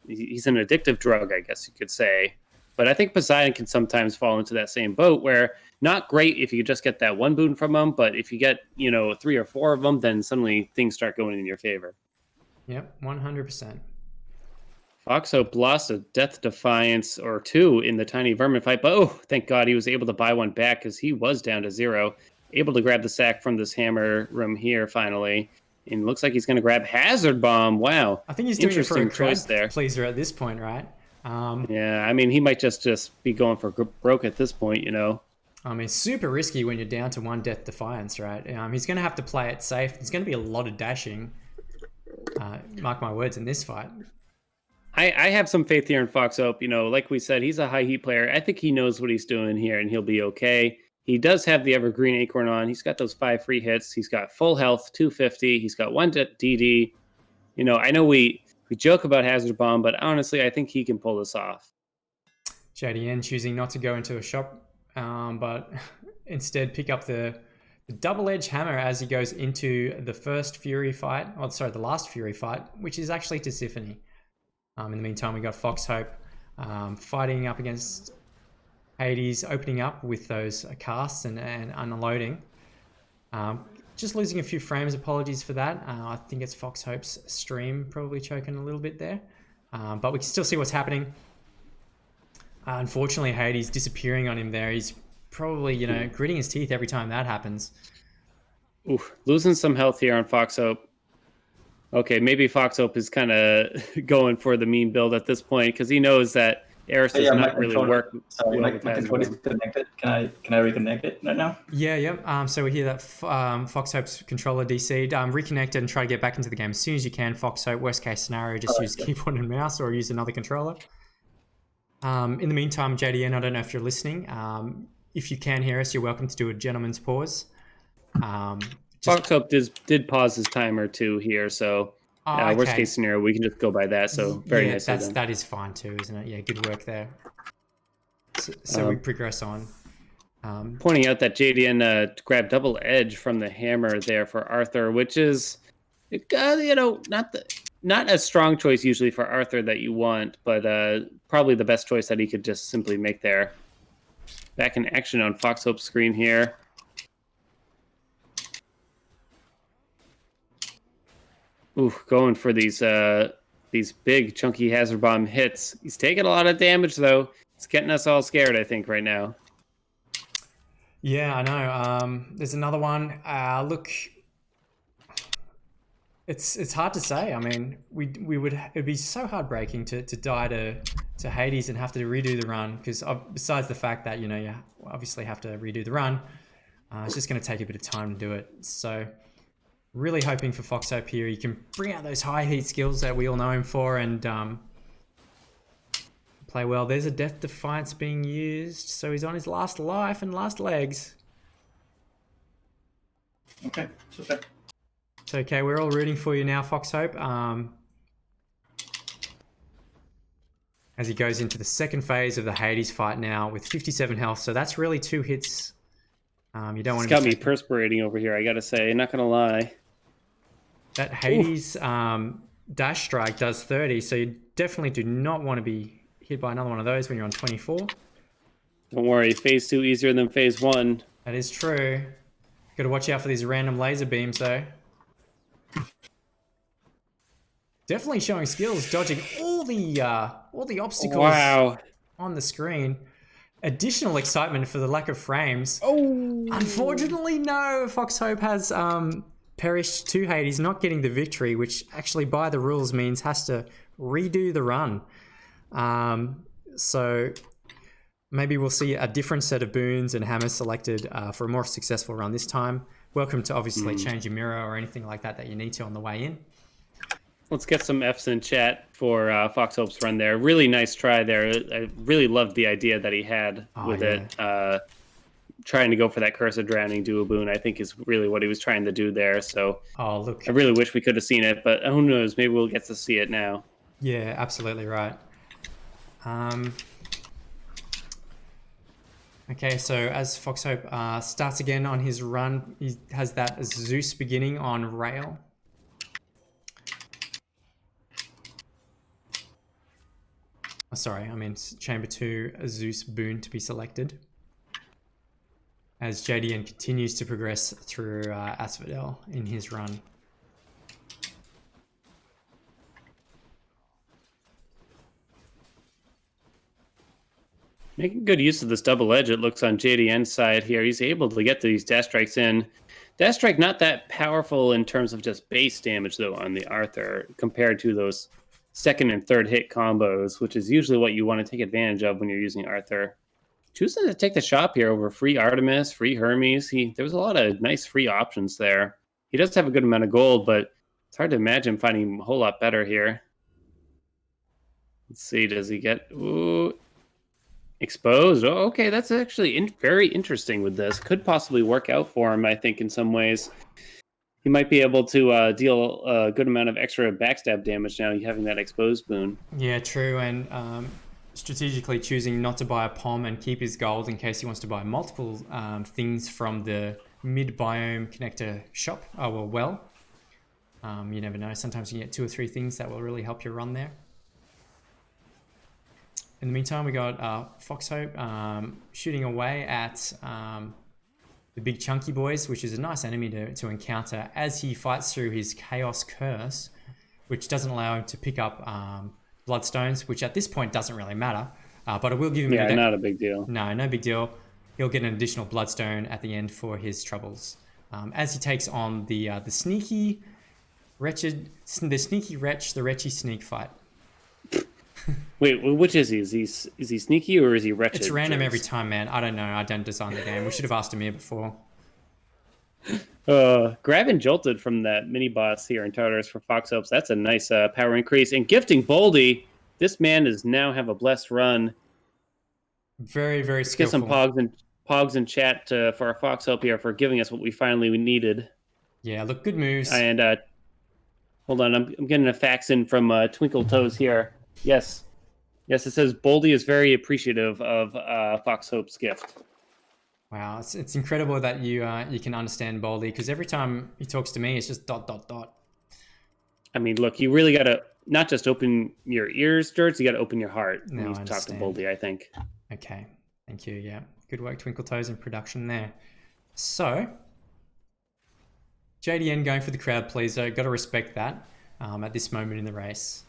he's an addictive drug, I guess you could say. But I think Poseidon can sometimes fall into that same boat where not great if you just get that one boon from him, but if you get, you know, 3 or 4 of them, then suddenly things start going in your favor. Yep, 100%. FoxHope lost a Death Defiance or 2 in the Tiny Vermin fight, but oh, thank God he was able to buy one back because he was down to 0. able to grab the sack from this hammer room here finally. And looks like he's going to grab Hazard Bomb. Wow. I think he's doing it for a interesting choice crowd there. pleaser at this point, right? Yeah, I mean, he might just be going for broke at this point, you know. I mean, super risky when you're down to 1 Death Defiance, right? He's going to have to play it safe. There's going to be a lot of dashing. Mark my words, in this fight. I have some faith here in FoxHope. You know, like we said, he's a high heat player. I think he knows what he's doing here, and he'll be okay. He does have the Evergreen Acorn on. He's got those 5 free hits. He's got full health, 250. He's got 1 DD. You know, I know we joke about Hazard Bomb, but honestly, I think he can pull this off. JDN choosing not to go into a shop, but instead pick up the double-edged hammer as he goes into the first Fury fight. Oh, sorry, the last Fury fight, which is actually to Symphony. In the meantime, we got FoxHope fighting up against Hades, opening up with those casts and unloading. Just losing a few frames, apologies for that. I think it's FoxHope's stream probably choking a little bit there. But we can still see what's happening. Unfortunately, Hades disappearing on him there. He's probably, you know, gritting his teeth every time that happens. Oof, losing some health here on FoxHope. Okay, maybe FoxHope is kind of going for the mean build at this point because he knows that Eris does not really work. Sorry, my controller is disconnected. Can I reconnect it right now? Yeah. So we hear that FoxHope's controller DC'd. Reconnect it and try to get back into the game as soon as you can. FoxHope, worst case scenario, just use keyboard and mouse or use another controller. In the meantime, JDN, I don't know if you're listening. If you can hear us, you're welcome to do a gentleman's pause. FoxHope did pause his timer too here, so okay. Worst case scenario, we can just go by that. So very nice. That is fine too, isn't it? Yeah, good work there. So we progress on. Pointing out that JDN grabbed double edge from the hammer there for Arthur, which is, you know, not a strong choice usually for Arthur that you want, but probably the best choice that he could just simply make there. Back in action on FoxHope's screen here. Ooh, going for these big chunky Hazard Bomb hits. He's taking a lot of damage though. It's getting us all scared, I think, right now. Yeah, I know. There's another one. Look, it's hard to say. I mean, it'd be so heartbreaking to die to Hades and have to redo the run because besides the fact that, you know, you obviously have to redo the run, it's just going to take a bit of time to do it. So really hoping for FoxHope here. You can bring out those high heat skills that we all know him for and play well. There's a Death Defiance being used, so he's on his last life and last legs. Okay, super. It's okay. We're all rooting for you now, FoxHope. As he goes into the second phase of the Hades fight now with 57 health, so that's really 2 hits. You don't want to. It's got me perspirating over here. I gotta say, not gonna lie. That Hades dash strike does 30, so you definitely do not want to be hit by another one of those when you're on 24. Don't worry, phase 2 easier than phase 1. That is true. Got to watch out for these random laser beams though. Definitely showing skills, dodging all the obstacles on the screen. Additional excitement for the lack of frames. Oh, unfortunately, no. FoxHope has perished to Hades, not getting the victory, which actually by the rules means has to redo the run. So maybe we'll see a different set of boons and hammers selected for a more successful run this time. Welcome to obviously change your mirror or anything like that you need to on the way in. Let's get some Fs in chat for FoxHope's run there. Really nice try there. I really loved the idea that he had with it. Trying to go for that Curse of Drowning duo boon, I think is really what he was trying to do there. So look, I really wish we could have seen it, but who knows? Maybe we'll get to see it now. Yeah, absolutely right. Okay, so as FoxHope starts again on his run, he has that Zeus beginning on rail. Oh, sorry, I mean Chamber 2, a Zeus boon to be selected. As JDN continues to progress through Asphodel in his run. Making good use of this double edge, it looks on JDN's side here. He's able to get these dash strikes in. Dash strike not that powerful in terms of just base damage, though, on the Arthur, compared to those second and third hit combos, which is usually what you want to take advantage of when you're using Arthur. Choosing to take the shop here over free Artemis, free Hermes. There was a lot of nice free options there. He does have a good amount of gold, but it's hard to imagine finding a whole lot better here. Let's see, does he get... Ooh, exposed? Oh, okay, that's actually very interesting with this. Could possibly work out for him, I think, in some ways. He might be able to deal a good amount of extra backstab damage now, having that exposed boon. Yeah, true, and strategically choosing not to buy a POM and keep his gold in case he wants to buy multiple things from the mid-biome connector shop. You never know. Sometimes you get 2 or 3 things that will really help your run there. In the meantime, we got FoxHope shooting away at the big chunky boys, which is a nice enemy to encounter as he fights through his Chaos Curse, which doesn't allow him to pick up Bloodstones, which at this point doesn't really matter. But it will give him... Yeah, not a big deal. No big deal. He'll get an additional Bloodstone at the end for his troubles. As he takes on the sneaky, wretched... The sneaky wretch, the wretchy sneak fight. Wait, which is he? Is he sneaky or is he wretched? It's random every time, man. I don't know. I don't design the game. We should have asked Amir before. Grab and jolted from that mini boss here in Tartarus for FoxHopes. That's a nice power increase. And gifting Boldy, this man does now have a blessed run. Very, very skillful. Get some pogs in chat for our FoxHope here for giving us what we needed. Yeah, look, good moves. And hold on, I'm getting a fax in from Twinkletoes here. Yes, it says Boldy is very appreciative of FoxHope's gift. Wow, it's incredible that you can understand Boldy, because every time he talks to me, it's just ... I mean, look, you really got to not just open your ears, Jerds, you got to open your heart when you talk to Boldy, I think. Okay, thank you, yeah. Good work, Twinkletoes, in production there. So, JDN going for the crowd pleaser, got to respect that at this moment in the race.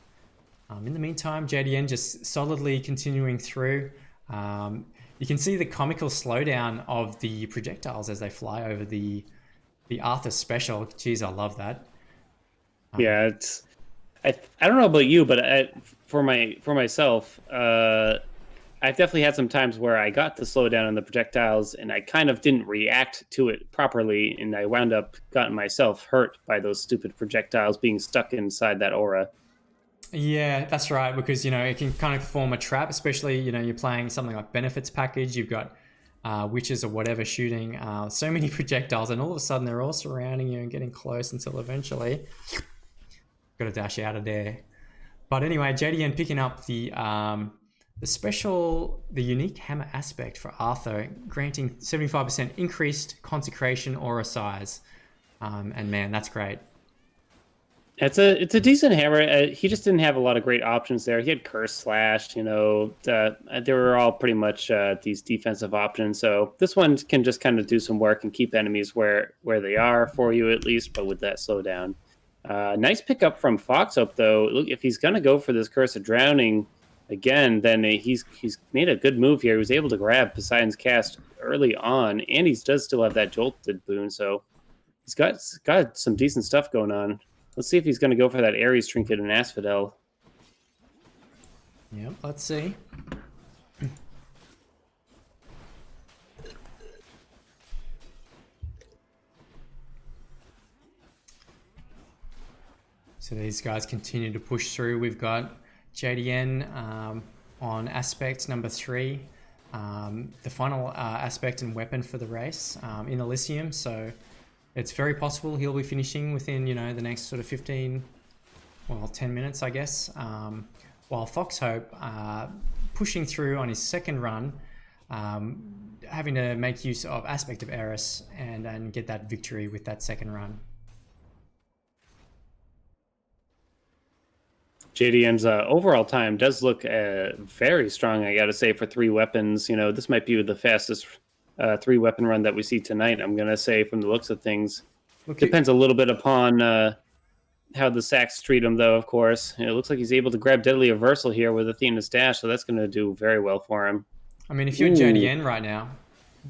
In the meantime, JDN just solidly continuing through. You can see the comical slowdown of the projectiles as they fly over the Arthur special. Jeez, I love that. Yeah, it's... I don't know about you, but for myself, I've definitely had some times where I got the slowdown on the projectiles and I kind of didn't react to it properly, and I wound up getting myself hurt by those stupid projectiles being stuck inside that aura. Yeah, that's right, because, it can kind of form a trap, especially, you're playing something like Benefits Package, you've got witches or whatever shooting so many projectiles, and all of a sudden they're all surrounding you and getting close until eventually got to dash out of there. But anyway, JDN picking up the unique hammer aspect for Arthur, granting 75% increased consecration aura size. And man, that's great. It's a decent hammer. He just didn't have a lot of great options there. He had Curse Slash, they were all pretty much these defensive options. So this one can just kind of do some work and keep enemies where they are for you at least, but with that slowdown. Nice pickup from FoxHope though. Look, if he's gonna go for this Curse of Drowning again, then he's made a good move here. He was able to grab Poseidon's Cast early on, and he does still have that Jolted boon, so he's got some decent stuff going on. Let's see if he's going to go for that Eris Trinket and Asphodel. Yep, let's see. So these guys continue to push through. We've got JDN on aspect number 3. The final aspect and weapon for the race in Elysium. So it's very possible he'll be finishing within, the next sort of 10 minutes, I guess. While FoxHope pushing through on his second run, having to make use of aspect of Eris and get that victory with that second run. JDN's overall time does look very strong, I gotta say, for 3 weapons. This might be the fastest 3-weapon run that we see tonight, I'm gonna say, from the looks of things. Depends a little bit upon how the sacks treat him, though, of course. It looks like he's able to grab Deadly Reversal here with Athena's Dash, so that's gonna do very well for him. I mean, if you're JDN right now,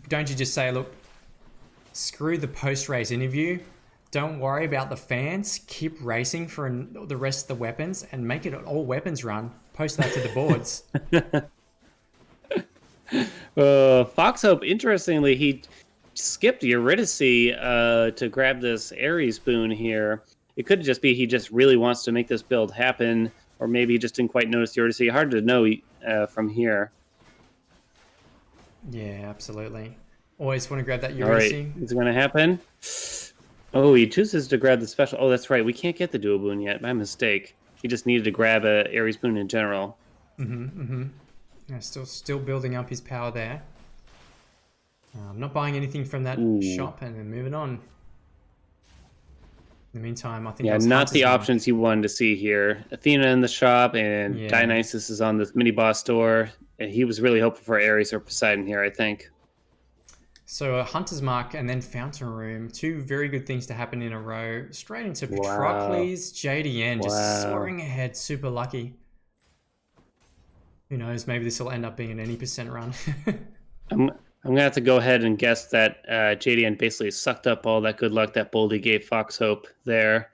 don't you just say, look, screw the post-race interview. Don't worry about the fans. Keep racing for the rest of the weapons and make it an all weapons run. Post that to the boards. FoxHope, interestingly, he skipped Eurydice to grab this Ares boon here. It could just be he just really wants to make this build happen, or maybe he just didn't quite notice Eurydice. Hard to know from here. Yeah, absolutely. Always want to grab that Eurydice. All right, is it going to happen? Oh, he chooses to grab the special. Oh, that's right. We can't get the dual boon yet. My mistake. He just needed to grab a Ares boon in general. Yeah, still building up his power there. I'm not buying anything from that shop, and then moving on. In the meantime, I think not the options you wanted to see here. Athena in the shop, and Dionysus is on this mini boss store. And he was really hoping for Eris or Poseidon here, I think. So a Hunter's Mark and then Fountain Room, two very good things to happen in a row. Straight into Patroclus, JDN, just soaring ahead, super lucky. Who knows, maybe this will end up being an any % run. I'm going to have to go ahead and guess that JDN basically sucked up all that good luck that Boldy gave FoxHope there.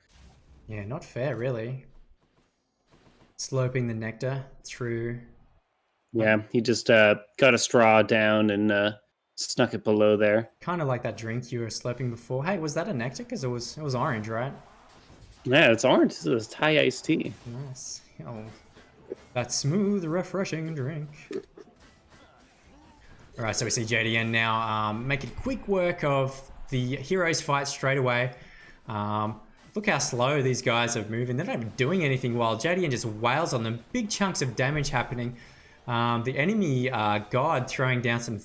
Yeah, not fair, really. Sloping the nectar through. Yeah, he just got a straw down and snuck it below there. Kind of like that drink you were slurping before. Hey, was that a nectar? Because it was orange, right? Yeah, it's orange. It's a Thai iced tea. Nice. Oh, that smooth, refreshing drink. All right, so we see JDN now making quick work of the heroes fight straight away. Look how slow these guys are moving. They're not even doing anything while JDN just wails on them. Big chunks of damage happening. The enemy god throwing down some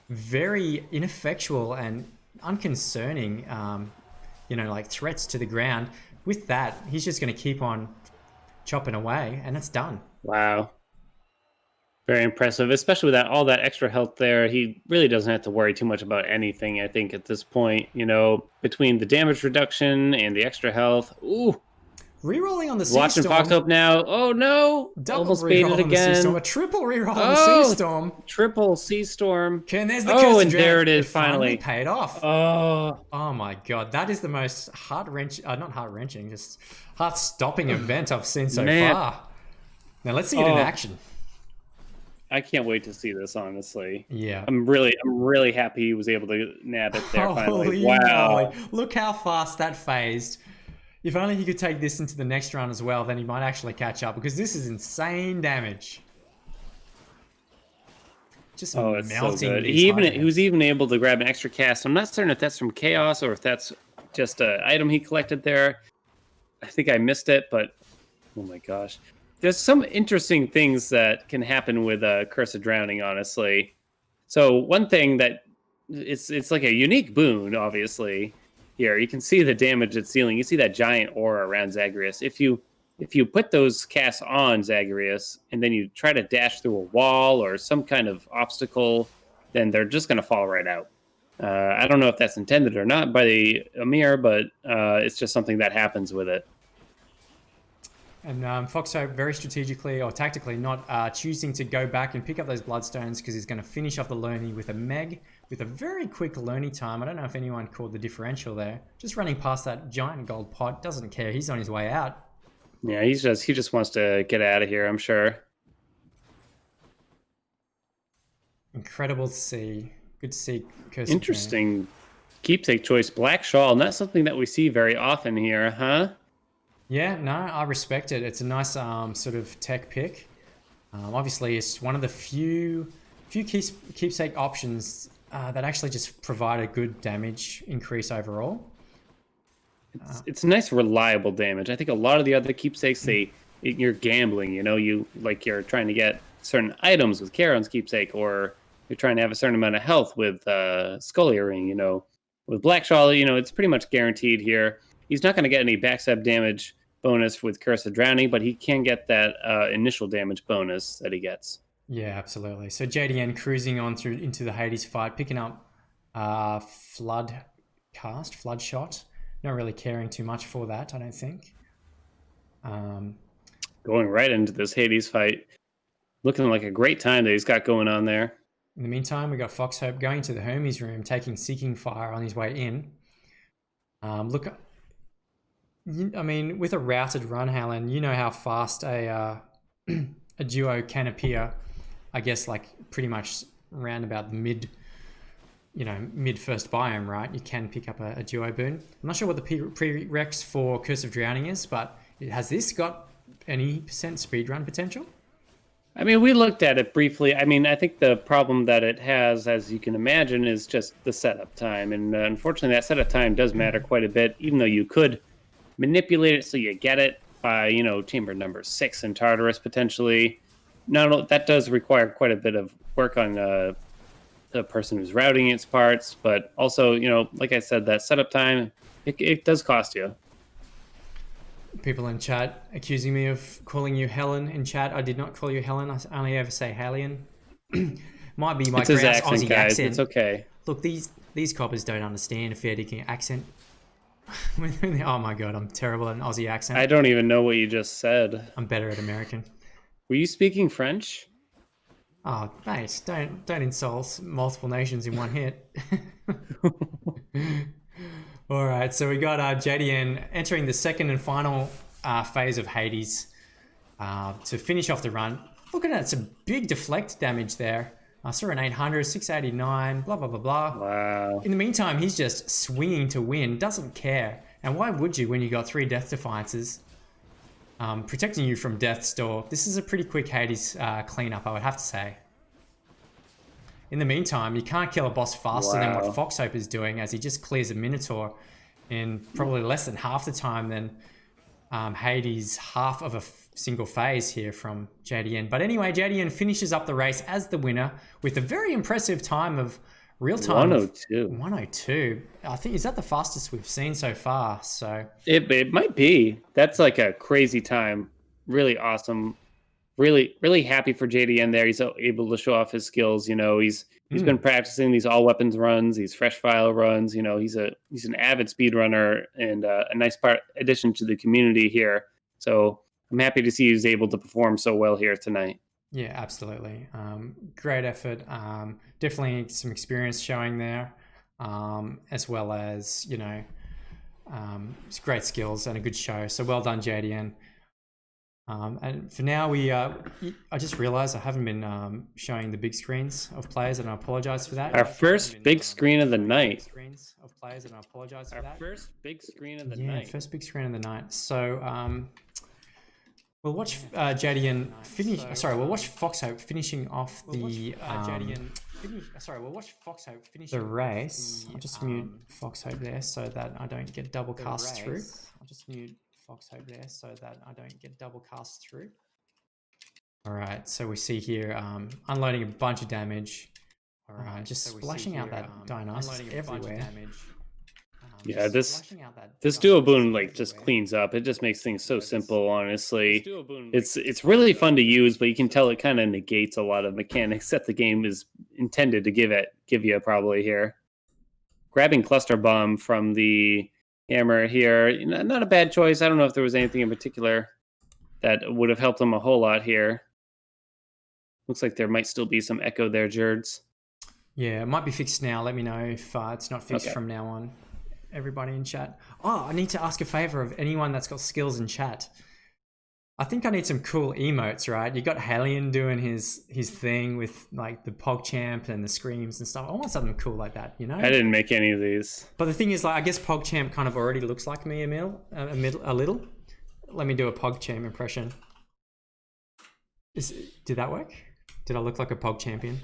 very ineffectual and unconcerning, like threats to the ground. With that, he's just going to keep on chopping away, and it's done. Wow. Very impressive, especially with all that extra health there. He really doesn't have to worry too much about anything, I think, at this point. Between the damage reduction and the extra health. Ooh. Rerolling on the Sea Watching Storm. FoxHope now. Oh, no. Double almost baited again. A triple reroll on the Sea Storm. Triple Sea Storm. Okay, and there's the curse and there it is, finally paid off. Oh my god, that is the most not heart-wrenching, just heart-stopping event I've seen so far. Now let's see it in action. I can't wait to see this, honestly. Yeah. I'm really happy he was able to nab it there finally. Wow. Moly. Look how fast that phased. If only he could take this into the next round as well, then he might actually catch up, because this is insane damage. Just melting. So good. He was even able to grab an extra cast. I'm not certain if that's from Chaos or if that's just an item he collected there. I think I missed it, but oh my gosh. There's some interesting things that can happen with Curse of Drowning, honestly. So one thing that it's like a unique boon, obviously. Here, you can see the damage it's dealing. You see that giant aura around Zagreus. If you put those casts on Zagreus and then you try to dash through a wall or some kind of obstacle, then they're just going to fall right out. I don't know if that's intended or not by the Amir, but it's just something that happens with it. And FoxHope very strategically or tactically not choosing to go back and pick up those Bloodstones, because he's going to finish off the Loney with a Meg with a very quick Loney time. I don't know if anyone called the differential there. Just running past that giant gold pot. Doesn't care. He's on his way out. Yeah, he just wants to get out of here, I'm sure. Incredible to see. Good to see. Interesting keepsake choice. Black Shawl. Not something that we see very often here, huh? Yeah, no, I respect it. It's a nice sort of tech pick. Obviously, it's one of the few keepsake options that actually just provide a good damage increase overall. It's nice, reliable damage. I think a lot of the other keepsakes, you're gambling. You're trying to get certain items with Charon's keepsake, or you're trying to have a certain amount of health with Skull Earring. With Black Shawl, it's pretty much guaranteed here. He's not going to get any backstab damage bonus with Curse of Drowning, but he can get that initial damage bonus that he gets. Yeah, absolutely. So JDN cruising on through into the Hades fight, picking up Flood Shot. Not really caring too much for that, I don't think. Going right into this Hades fight. Looking like a great time that he's got going on there. In the meantime, we got FoxHope going to the Hermes room, taking Seeking Fire on his way in. Look, I mean, with a routed run, Haelian, you know how fast a duo can appear. I guess like pretty much around about the mid first biome, right? You can pick up a duo boon. I'm not sure what the prereqs for Curse of Drowning is, but has this got any percent speedrun potential? I mean, we looked at it briefly. I mean, I think the problem that it has, as you can imagine, is just the setup time. And unfortunately, that setup time does matter quite a bit, even though you could manipulate it so you get it by, chamber number 6 in Tartarus, potentially. No, that does require quite a bit of work on the person who's routing its parts. But also, like I said, that setup time, it does cost you. People in chat accusing me of calling you Helen in chat. I did not call you Helen. I only ever say Haelian. Might be my gross Aussie guys. accent. It's okay. Look, these coppers don't understand a fair dinkum accent. Oh my god, I'm terrible at an Aussie accent. I don't even know what you just said. I'm better at American. Were you speaking French? Oh, mate, don't insult multiple nations in one hit. All right, so we got JDN entering the second and final phase of Hades to finish off the run. Look at that, some big deflect damage there. I saw an 800, 689, blah, blah, blah, blah. Wow. In the meantime, he's just swinging to win, doesn't care. And why would you when you got 3 Death Defiances protecting you from Death's Door? This is a pretty quick Hades cleanup, I would have to say. In the meantime, you can't kill a boss faster than what FoxHope is doing, as he just clears a Minotaur in probably less than half the time than Hades' half of a single phase here from JDN. But anyway, JDN finishes up the race as the winner with a very impressive time of real-time 102. 102. I think, is that the fastest we've seen so far? So it might be. That's like a crazy time. Really awesome. Really, really happy for JDN there. He's able to show off his skills. He's been practicing these all weapons runs, these fresh file runs. He's an avid speedrunner and a nice addition to the community here. So I'm happy to see he's able to perform so well here tonight. Yeah, absolutely. Great effort. Definitely some experience showing there, as well as it's great skills and a good show. So well done, JDN. And for now, I just realized I haven't been showing the big screens of players, and I apologize for that. Our first big screen of the night. First big screen of the night. So we'll watch JDN finish. We'll watch FoxHope finishing off the the race. I'll just mute FoxHope there so that I don't get double cast through. All right, so we see here unloading a bunch of damage. All right, just splashing out that Dionysus everywhere. Yeah, this duo boon just cleans up. It just makes things so simple, honestly. It's really fun to use, but you can tell it kind of negates a lot of mechanics that the game is intended to give you probably here. Grabbing Cluster Bomb from the Hammer here, not a bad choice. I don't know if there was anything in particular that would have helped them a whole lot here. Looks like there might still be some echo there, Jerds. Yeah, it might be fixed now. Let me know if it's not fixed from now on. Everybody in chat. Oh, I need to ask a favor of anyone that's got skills in chat. I think I need some cool emotes, right? You got Haelian doing his thing with like the PogChamp and the screams and stuff. I want something cool like that, I didn't make any of these. But the thing is, I guess PogChamp kind of already looks like me a little. Let me do a PogChamp impression. Did that work? Did I look like a Pog champion?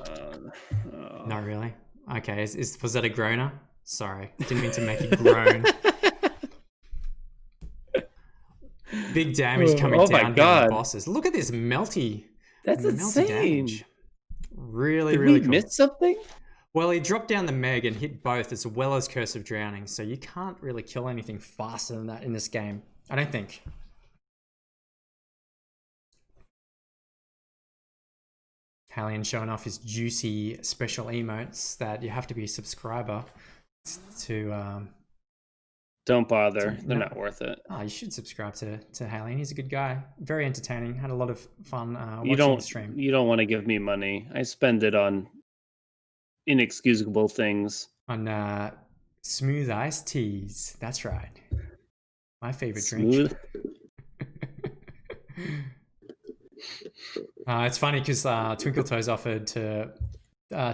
Not really. Okay, was that a groaner? Sorry, didn't mean to make you groan. Big damage coming down here on the bosses. Look at this melty. That's insane. Damage. Really, Did really we cool. miss something? Well, he dropped down the Meg and hit both, as well as Curse of Drowning. So you can't really kill anything faster than that in this game. I don't think. Haelian showing off his juicy special emotes that you have to be a subscriber to. Don't bother. They're not worth it. Oh, you should subscribe to Haelian. He's a good guy. Very entertaining. Had a lot of fun watching the stream. You don't want to give me money. I spend it on inexcusable things. On smooth iced teas. That's right. My favorite Smooth. drink. It's funny because Twinkletoes offered to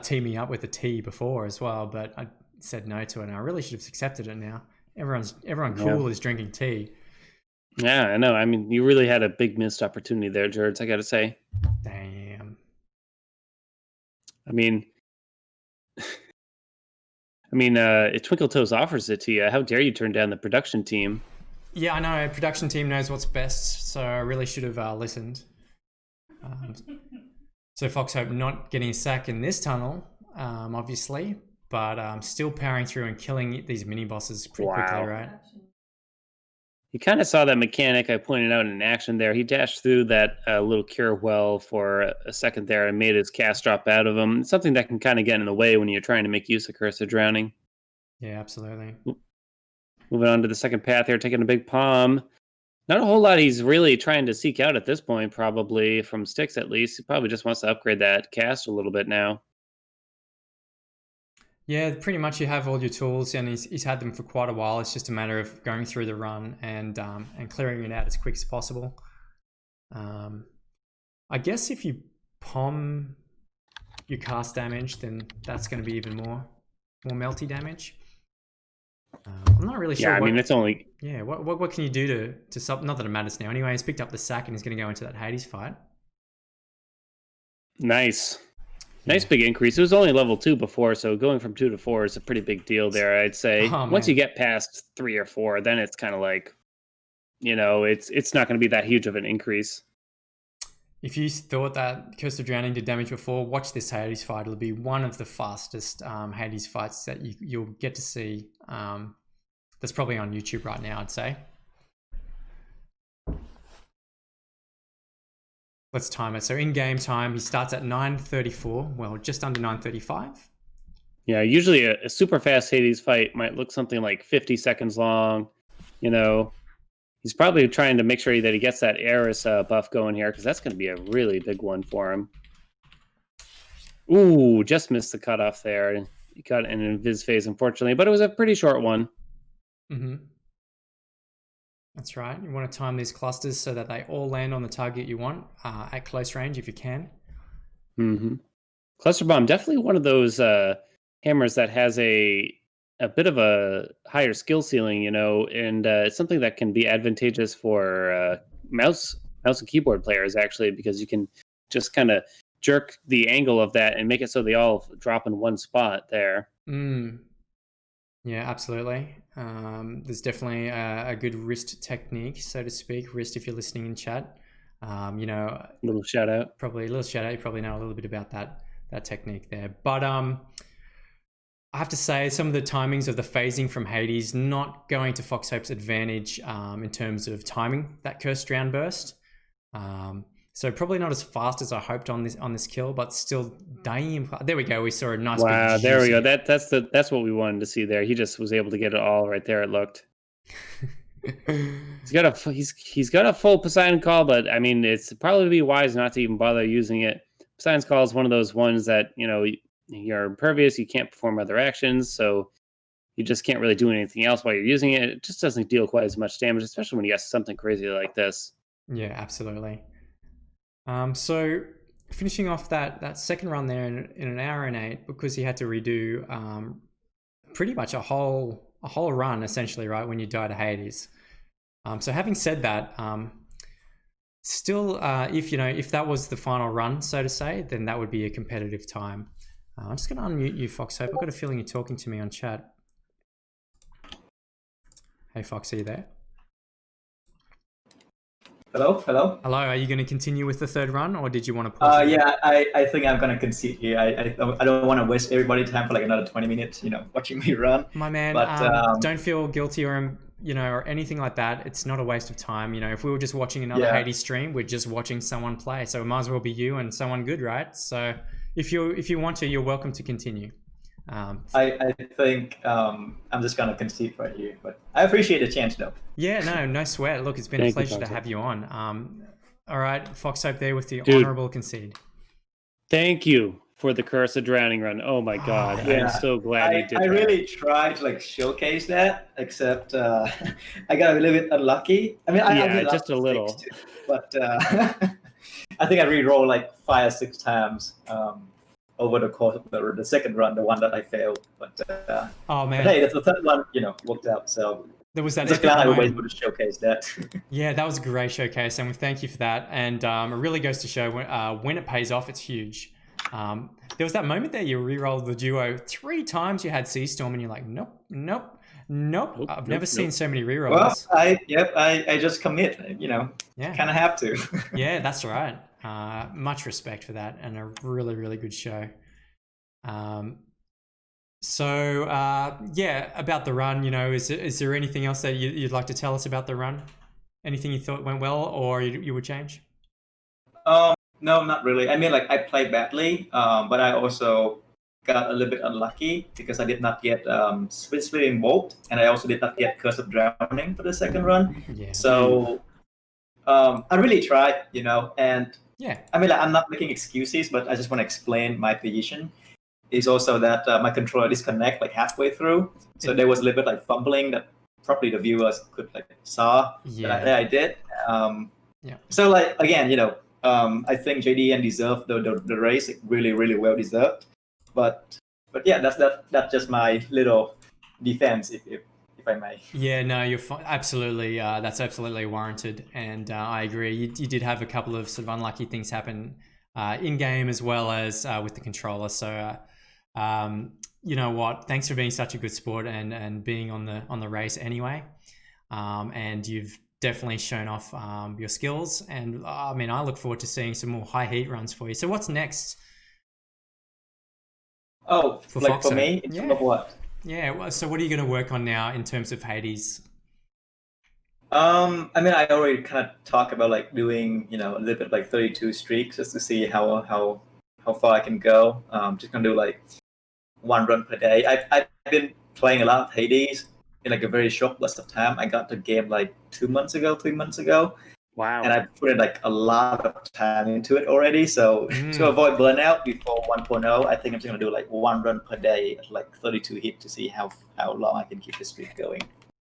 team me up with a tea before as well, but I said no to it, and I really should have accepted it now. Everyone cool is drinking tea. Yeah, I know. I mean, you really had a big missed opportunity there, Jerds, I got to say. Damn. I mean, if Twinkletoes offers it to you, how dare you turn down the production team? Yeah, I know. Production team knows what's best, so I really should have listened. So FoxHope not getting a sack in this tunnel, obviously, but still powering through and killing these mini bosses pretty quickly, right? You kind of saw that mechanic I pointed out in action there. He dashed through that little cure well for a second there and made his cast drop out of him. It's something that can kind of get in the way when you're trying to make use of Curse of Drowning. Yeah, absolutely. Moving on to the second path here, taking a big palm. Not a whole lot he's really trying to seek out at this point, probably, from Styx at least. He probably just wants to upgrade that cast a little bit now. Yeah, pretty much you have all your tools, and he's had them for quite a while. It's just a matter of going through the run and clearing it out as quick as possible. I guess if you palm your cast damage, then that's going to be even more melty damage. I'm not really sure. Yeah, I mean, it's only... Yeah, what can you do to stop? Not that it matters now. Anyway, he's picked up the sack and he's going to go into that Hades fight. Nice big increase. It was only level 2 before, so going from 2 to 4 is a pretty big deal there, I'd say. Once you get past 3 or 4, then it's kind of like, it's not going to be that huge of an increase. If you thought that Curse of Drowning did damage before, watch this Hades fight. It'll be one of the fastest Hades fights that you'll get to see. That's probably on YouTube right now, I'd say. Let's time it. So in game time, he starts at 9:34. Well, just under 9:35. Yeah, usually a super fast Hades fight might look something like 50 seconds long. He's probably trying to make sure that he gets that Eris buff going here, because that's going to be a really big one for him. Ooh, just missed the cutoff there. He got an invis phase, unfortunately, but it was a pretty short one. Mm-hmm. That's right. You want to time these clusters so that they all land on the target you want at close range if you can. Mm-hmm. Cluster Bomb, definitely one of those hammers that has a bit of a higher skill ceiling, and it's something that can be advantageous for mouse and keyboard players, actually, because you can just kind of jerk the angle of that and make it so they all drop in one spot there. Yeah, absolutely. There's definitely a good wrist technique, so to speak. Wrist, if you're listening in chat, Little shout out. Probably a little shout out. You probably know a little bit about that technique there. But I have to say, some of the timings of the phasing from Hades not going to FoxHope's advantage in terms of timing that Cursed Drown burst. So probably not as fast as I hoped on this kill, but still, damn. There we go. We saw a nice. Wow, there we go. That's what we wanted to see there. He just was able to get it all right there. It looked. He's got a full Poseidon call, but I mean, it's probably be wise not to even bother using it. Poseidon's call is one of those ones that you're impervious. You can't perform other actions, so you just can't really do anything else while you're using it. It just doesn't deal quite as much damage, especially when you got something crazy like this. Yeah, absolutely. So finishing off that second run there in an hour and 8, because he had to redo pretty much a whole run essentially, right, when you die to Hades. So having said that, still, if that was the final run, so to say, then that would be a competitive time. I'm just going to unmute you, FoxHope. I've got a feeling you're talking to me on chat. Hey, Fox, are you there? Hello? Hello, are you going to continue with the third run, or did you want to pause? Yeah, I think I'm going to concede here. I don't want to waste everybody's time for like another 20 minutes, watching me run. My man, but, don't feel guilty or anything like that. It's not a waste of time. If we were just watching another Hades stream, we're just watching someone play. So it might as well be you and someone good, right? So if you want to, you're welcome to continue. I think I'm just gonna concede right here, but I appreciate the chance though. Yeah, no sweat. Look, it's been a pleasure to have you on. All right, FoxHope there with the honorable concede. Thank you. for the Curse of Drowning run. Oh my god, Yeah. I'm so glad you did I that. really tried to like showcase that, except I got a little bit unlucky. I mean, I Yeah, did just a little. too, but I think I re-rolled like 5 or 6 times over the course of the second run, the one that I failed. But Oh man, but hey, the third one, worked out. So there was that I'm just epic glad I was moment. able to showcase that. Yeah, that was a great showcase, and we thank you for that. And it really goes to show when it pays off, it's huge. There was that moment there you re-rolled the duo 3 times. You had Sea Storm, and you're like, nope. I've never seen so many re-rolls. Well, I just commit. Yeah, kind of have to. yeah, that's right. Much respect for that, and a really, really good show. So yeah, about the run, is there anything else that you'd like to tell us about the run? Anything you thought went well, or you would change? No, not really. I mean, like I played badly, but I also got a little bit unlucky because I did not get Split involved, and I also did not get Curse of Drowning for the second run. Yeah. So I really tried, and Yeah. I mean, like, I'm not making excuses, but I just want to explain my position. Is also that my controller disconnect like halfway through, so there was a little bit like fumbling that probably the viewers could like saw that I did. Yeah. So like again, I think JDN deserved the race, really, really well deserved. But yeah, that's just my little defense, if I may. Yeah, no, you're absolutely. That's absolutely warranted, and I agree. You did have a couple of sort of unlucky things happen in game as well as with the controller. So, you know what? Thanks for being such a good sport and being on the race anyway. And you've definitely shown off your skills. And I mean, I look forward to seeing some more high heat runs for you. So, what's next? Oh, for like FoxHope? for me, in terms of what? Yeah. Well, so, what are you going to work on now in terms of Hades? I mean, I already kind of talk about like doing, a little bit like 32 streaks just to see how far I can go. Just gonna do like 1 run per day. I've been playing a lot of Hades in like a very short burst of time. I got the game like 3 months ago. Wow. And I put in like a lot of time into it already. So to avoid burnout before 1.0, I think I'm just gonna do like 1 run per day at like 32 hit to see how long I can keep the streak going.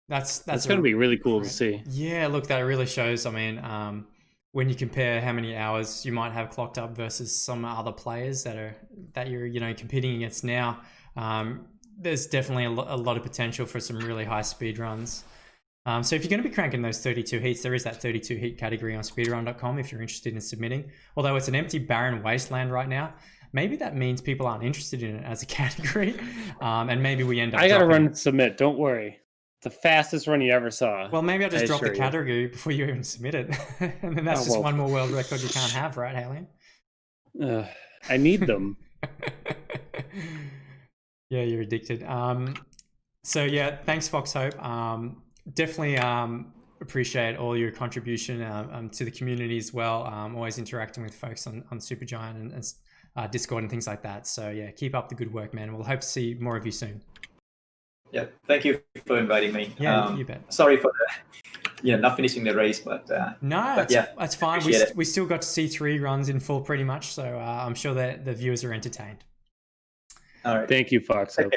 That's going to be really cool to see. Yeah, look, that really shows. I mean, when you compare how many hours you might have clocked up versus some other players that you're competing against now, there's definitely a lot of potential for some really high speed runs. So if you're going to be cranking those 32 heats, there is that 32 heat category on speedrun.com if you're interested in submitting. Although it's an empty, barren wasteland right now, maybe that means people aren't interested in it as a category, and maybe we end up. I got to run and submit. Don't worry. The fastest run you ever saw. Well, maybe I'll just drop the category before you even submit it. And then that's one more world record you can't have, right, Haelian? I need them. Yeah, you're addicted. So yeah, thanks, FoxHope. Definitely appreciate all your contribution to the community as well. Always interacting with folks on Supergiant and Discord and things like that. So yeah, keep up the good work, man. We'll hope to see more of you soon. Yeah, thank you for inviting me. Yeah, you bet. Sorry for not finishing the race, but no, that's fine. We still got to see 3 runs in full, pretty much. So I'm sure that the viewers are entertained. All right, thank you, FoxHope.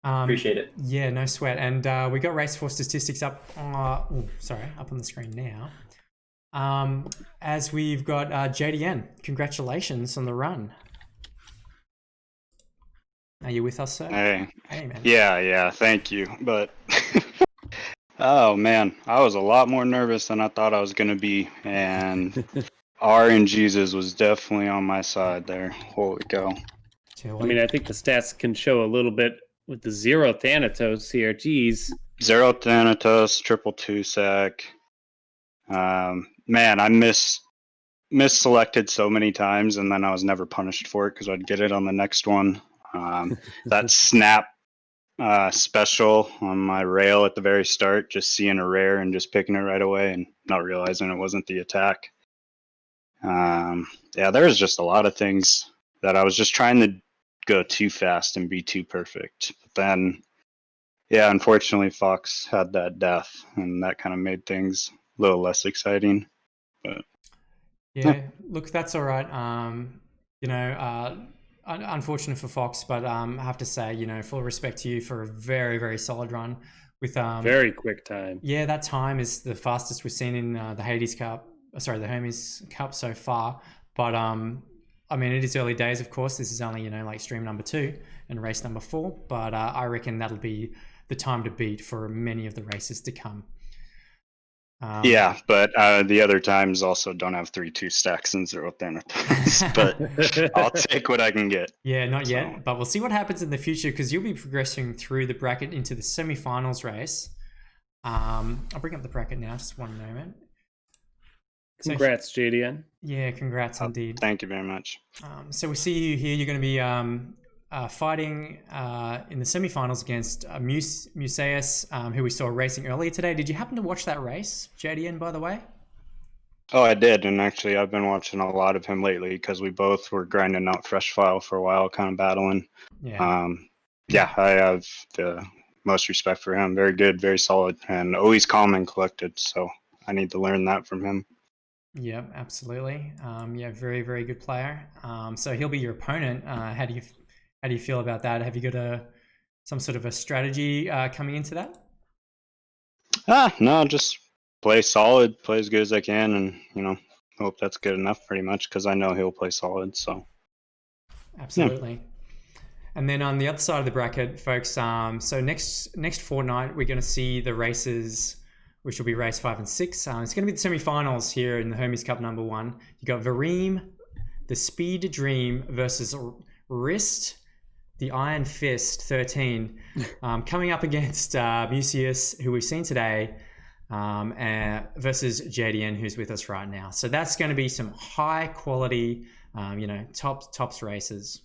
Appreciate it. Yeah, no sweat. And we got race 4 statistics up. Up on the screen now. As we've got JDN. Congratulations on the run. Are you with us, sir? Hey, man. Yeah, thank you. But, oh man, I was a lot more nervous than I thought I was going to be. And RNGesus was definitely on my side there. Holy cow. I mean, I think the stats can show a little bit with the 0 Thanatos here. Jeez. 0 Thanatos, triple 2-sack. Man, I misselected so many times, and then I was never punished for it because I'd get it on the next one. That snap special on my rail at the very start, just seeing a rare and just picking it right away and not realizing it wasn't the attack. Yeah, there was just a lot of things that I was just trying to go too fast and be too perfect. But then, yeah, unfortunately, Fox had that death, and that kind of made things a little less exciting. But yeah, look, that's all right. unfortunate for Fox, but I have to say, full respect to you for a very, very solid run with very quick time. Yeah, that time is the fastest we've seen in the Hades Cup. Sorry, the Hermes Cup so far. But I mean, it is early days, of course. This is only like stream number 2 and race number 4. But I reckon that'll be the time to beat for many of the races to come. Yeah, but the other times also don't have 3-2 stacks and 0 Thanatos. But I'll take what I can get. Yeah, not yet, but we'll see what happens in the future because you'll be progressing through the bracket into the semi-finals race. I'll bring up the bracket now, just one moment. Congrats, JDN. Yeah, congrats indeed. Thank you very much. So we see you here. You're going to be fighting in the semi-finals against Musaeus, who we saw racing earlier today. Did you happen to watch that race, JDN, by the way? Oh, I did, and actually I've been watching a lot of him lately because we both were grinding out Fresh File for a while, kind of battling. Yeah. Yeah, I have the most respect for him. Very good, very solid, and always calm and collected, so I need to learn that from him. Yeah, absolutely. Yeah, very, very good player. So he'll be your opponent. How do you feel about that? Have you got some sort of a strategy coming into that? No, just play solid, play as good as I can, and hope that's good enough pretty much because I know he'll play solid. So absolutely. Yeah. And then on the other side of the bracket, folks, so next fortnight we're going to see the races, which will be race 5 and 6. It's going to be the semi-finals here in the Hermes Cup number 1. You got Vareem, the Speed Dream versus Wrist, the Iron Fist 13, coming up against Musaeus, who we've seen today, versus JDN, who's with us right now. So that's going to be some high quality, tops races.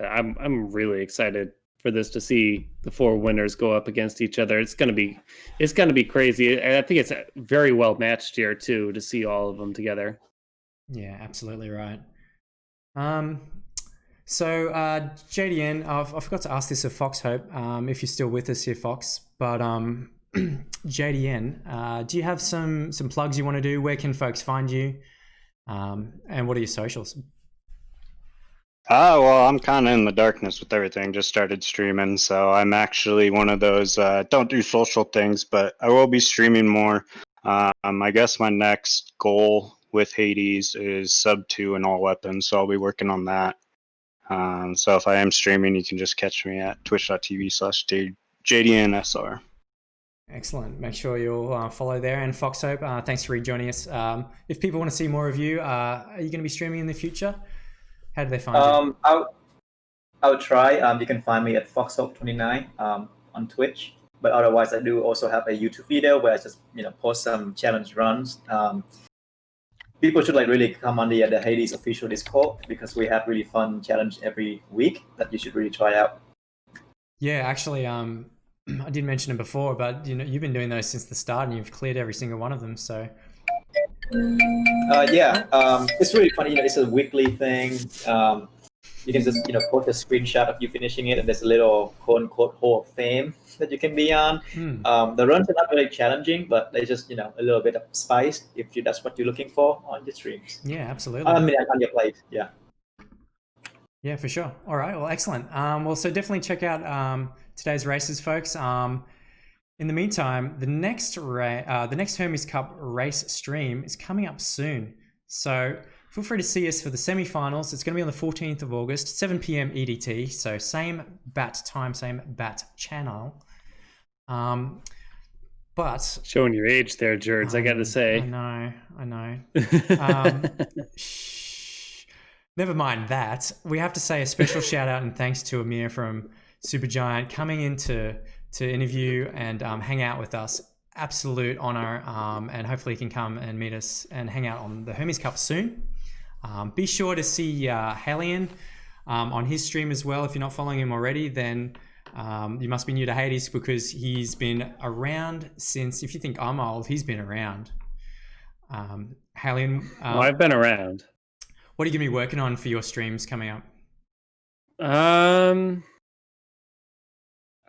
I'm really excited for this to see the 4 winners go up against each other. It's gonna be crazy. And I think it's very well matched here too to see all of them together. Yeah, absolutely right. So JDN, I forgot to ask this of FoxHope, if you're still with us here, Fox. But JDN, do you have some plugs you want to do? Where can folks find you? And what are your socials? Well, I'm kind of in the darkness with everything. Just started streaming, so I'm actually one of those don't do social things, but I will be streaming more. I guess my next goal with Hades is sub 2 in all weapons, so I'll be working on that. So if I am streaming, you can just catch me at twitch.tv/JDNsr. Excellent. Make sure you'll follow there. And FoxHope, thanks for rejoining us. If people want to see more of you, are you going to be streaming in the future? How do they find you? I'll try. You can find me at FoxHope29 on Twitch. But otherwise, I do also have a YouTube video where I just post some challenge runs. People should really come on the Hades official Discord because we have really fun challenge every week that you should really try out. Yeah, actually, I didn't mention it before, but you've been doing those since the start and you've cleared every single one of them. So. It's really funny. It's a weekly thing. You can just post a screenshot of you finishing it, and there's a little quote unquote Hall of Fame that you can be on. The runs are not very challenging, but they're just a little bit of spice if that's what you're looking for on your streams. Yeah, absolutely. On your plate. Yeah. Yeah, for sure. All right. Well, excellent. So definitely check out today's races, folks. In the meantime, the next Hermes Cup race stream is coming up soon. So feel free to see us for the semi-finals. It's going to be on the 14th of August, 7 p.m. EDT. So same bat time, same bat channel. But showing your age there, Jerds, I got to say. I know. Never mind that. We have to say a special shout out and thanks to Amir from Supergiant coming in to interview and hang out with us. Absolute honor, and hopefully you can come and meet us and hang out on the Hermes Cup soon. Be sure to see Haelian on his stream as well. If you're not following him already, then you must be new to Hades because he's been around since, if you think I'm old, he's been around. Haelian. Well, I've been around. What are you going to be working on for your streams coming up? I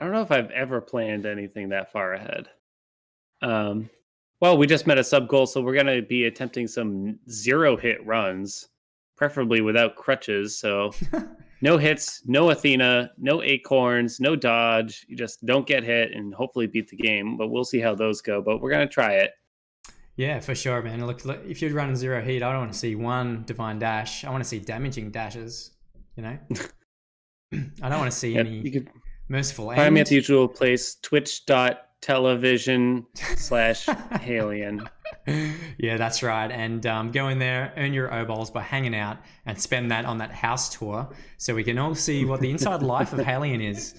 don't know if I've ever planned anything that far ahead. Well, we just met a sub goal, so we're going to be attempting some 0-hit runs, preferably without crutches. So no hits, no Athena, no acorns, no dodge. You just don't get hit and hopefully beat the game. But we'll see how those go. But we're gonna try it. Yeah, for sure, man. Look, if you're running zero heat, I don't want to see one divine dash. I want to see damaging dashes. You know, I don't want to see any merciful. Find me at the usual place: twitch.television/Haelian. Yeah, that's right. And go in there, earn your O-balls by hanging out, and spend that on that house tour, so we can all see what the inside life of Haelian is.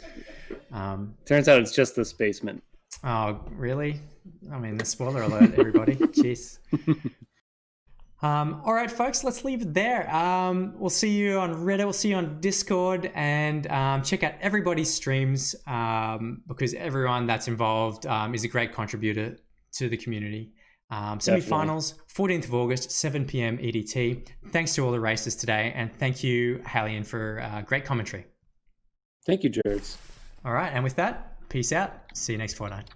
Turns out it's just this basement. Oh, really? I mean, the spoiler alert, everybody. Jeez. All right, folks, let's leave it there. We'll see you on Reddit. We'll see you on Discord, and check out everybody's streams because everyone that's involved is a great contributor to the community. Semi-finals, 14th of August, 7 p.m. EDT. Thanks to all the racers today, and thank you, Haelian, for great commentary. Thank you, Jerds. All right, and with that, peace out. See you next fortnight.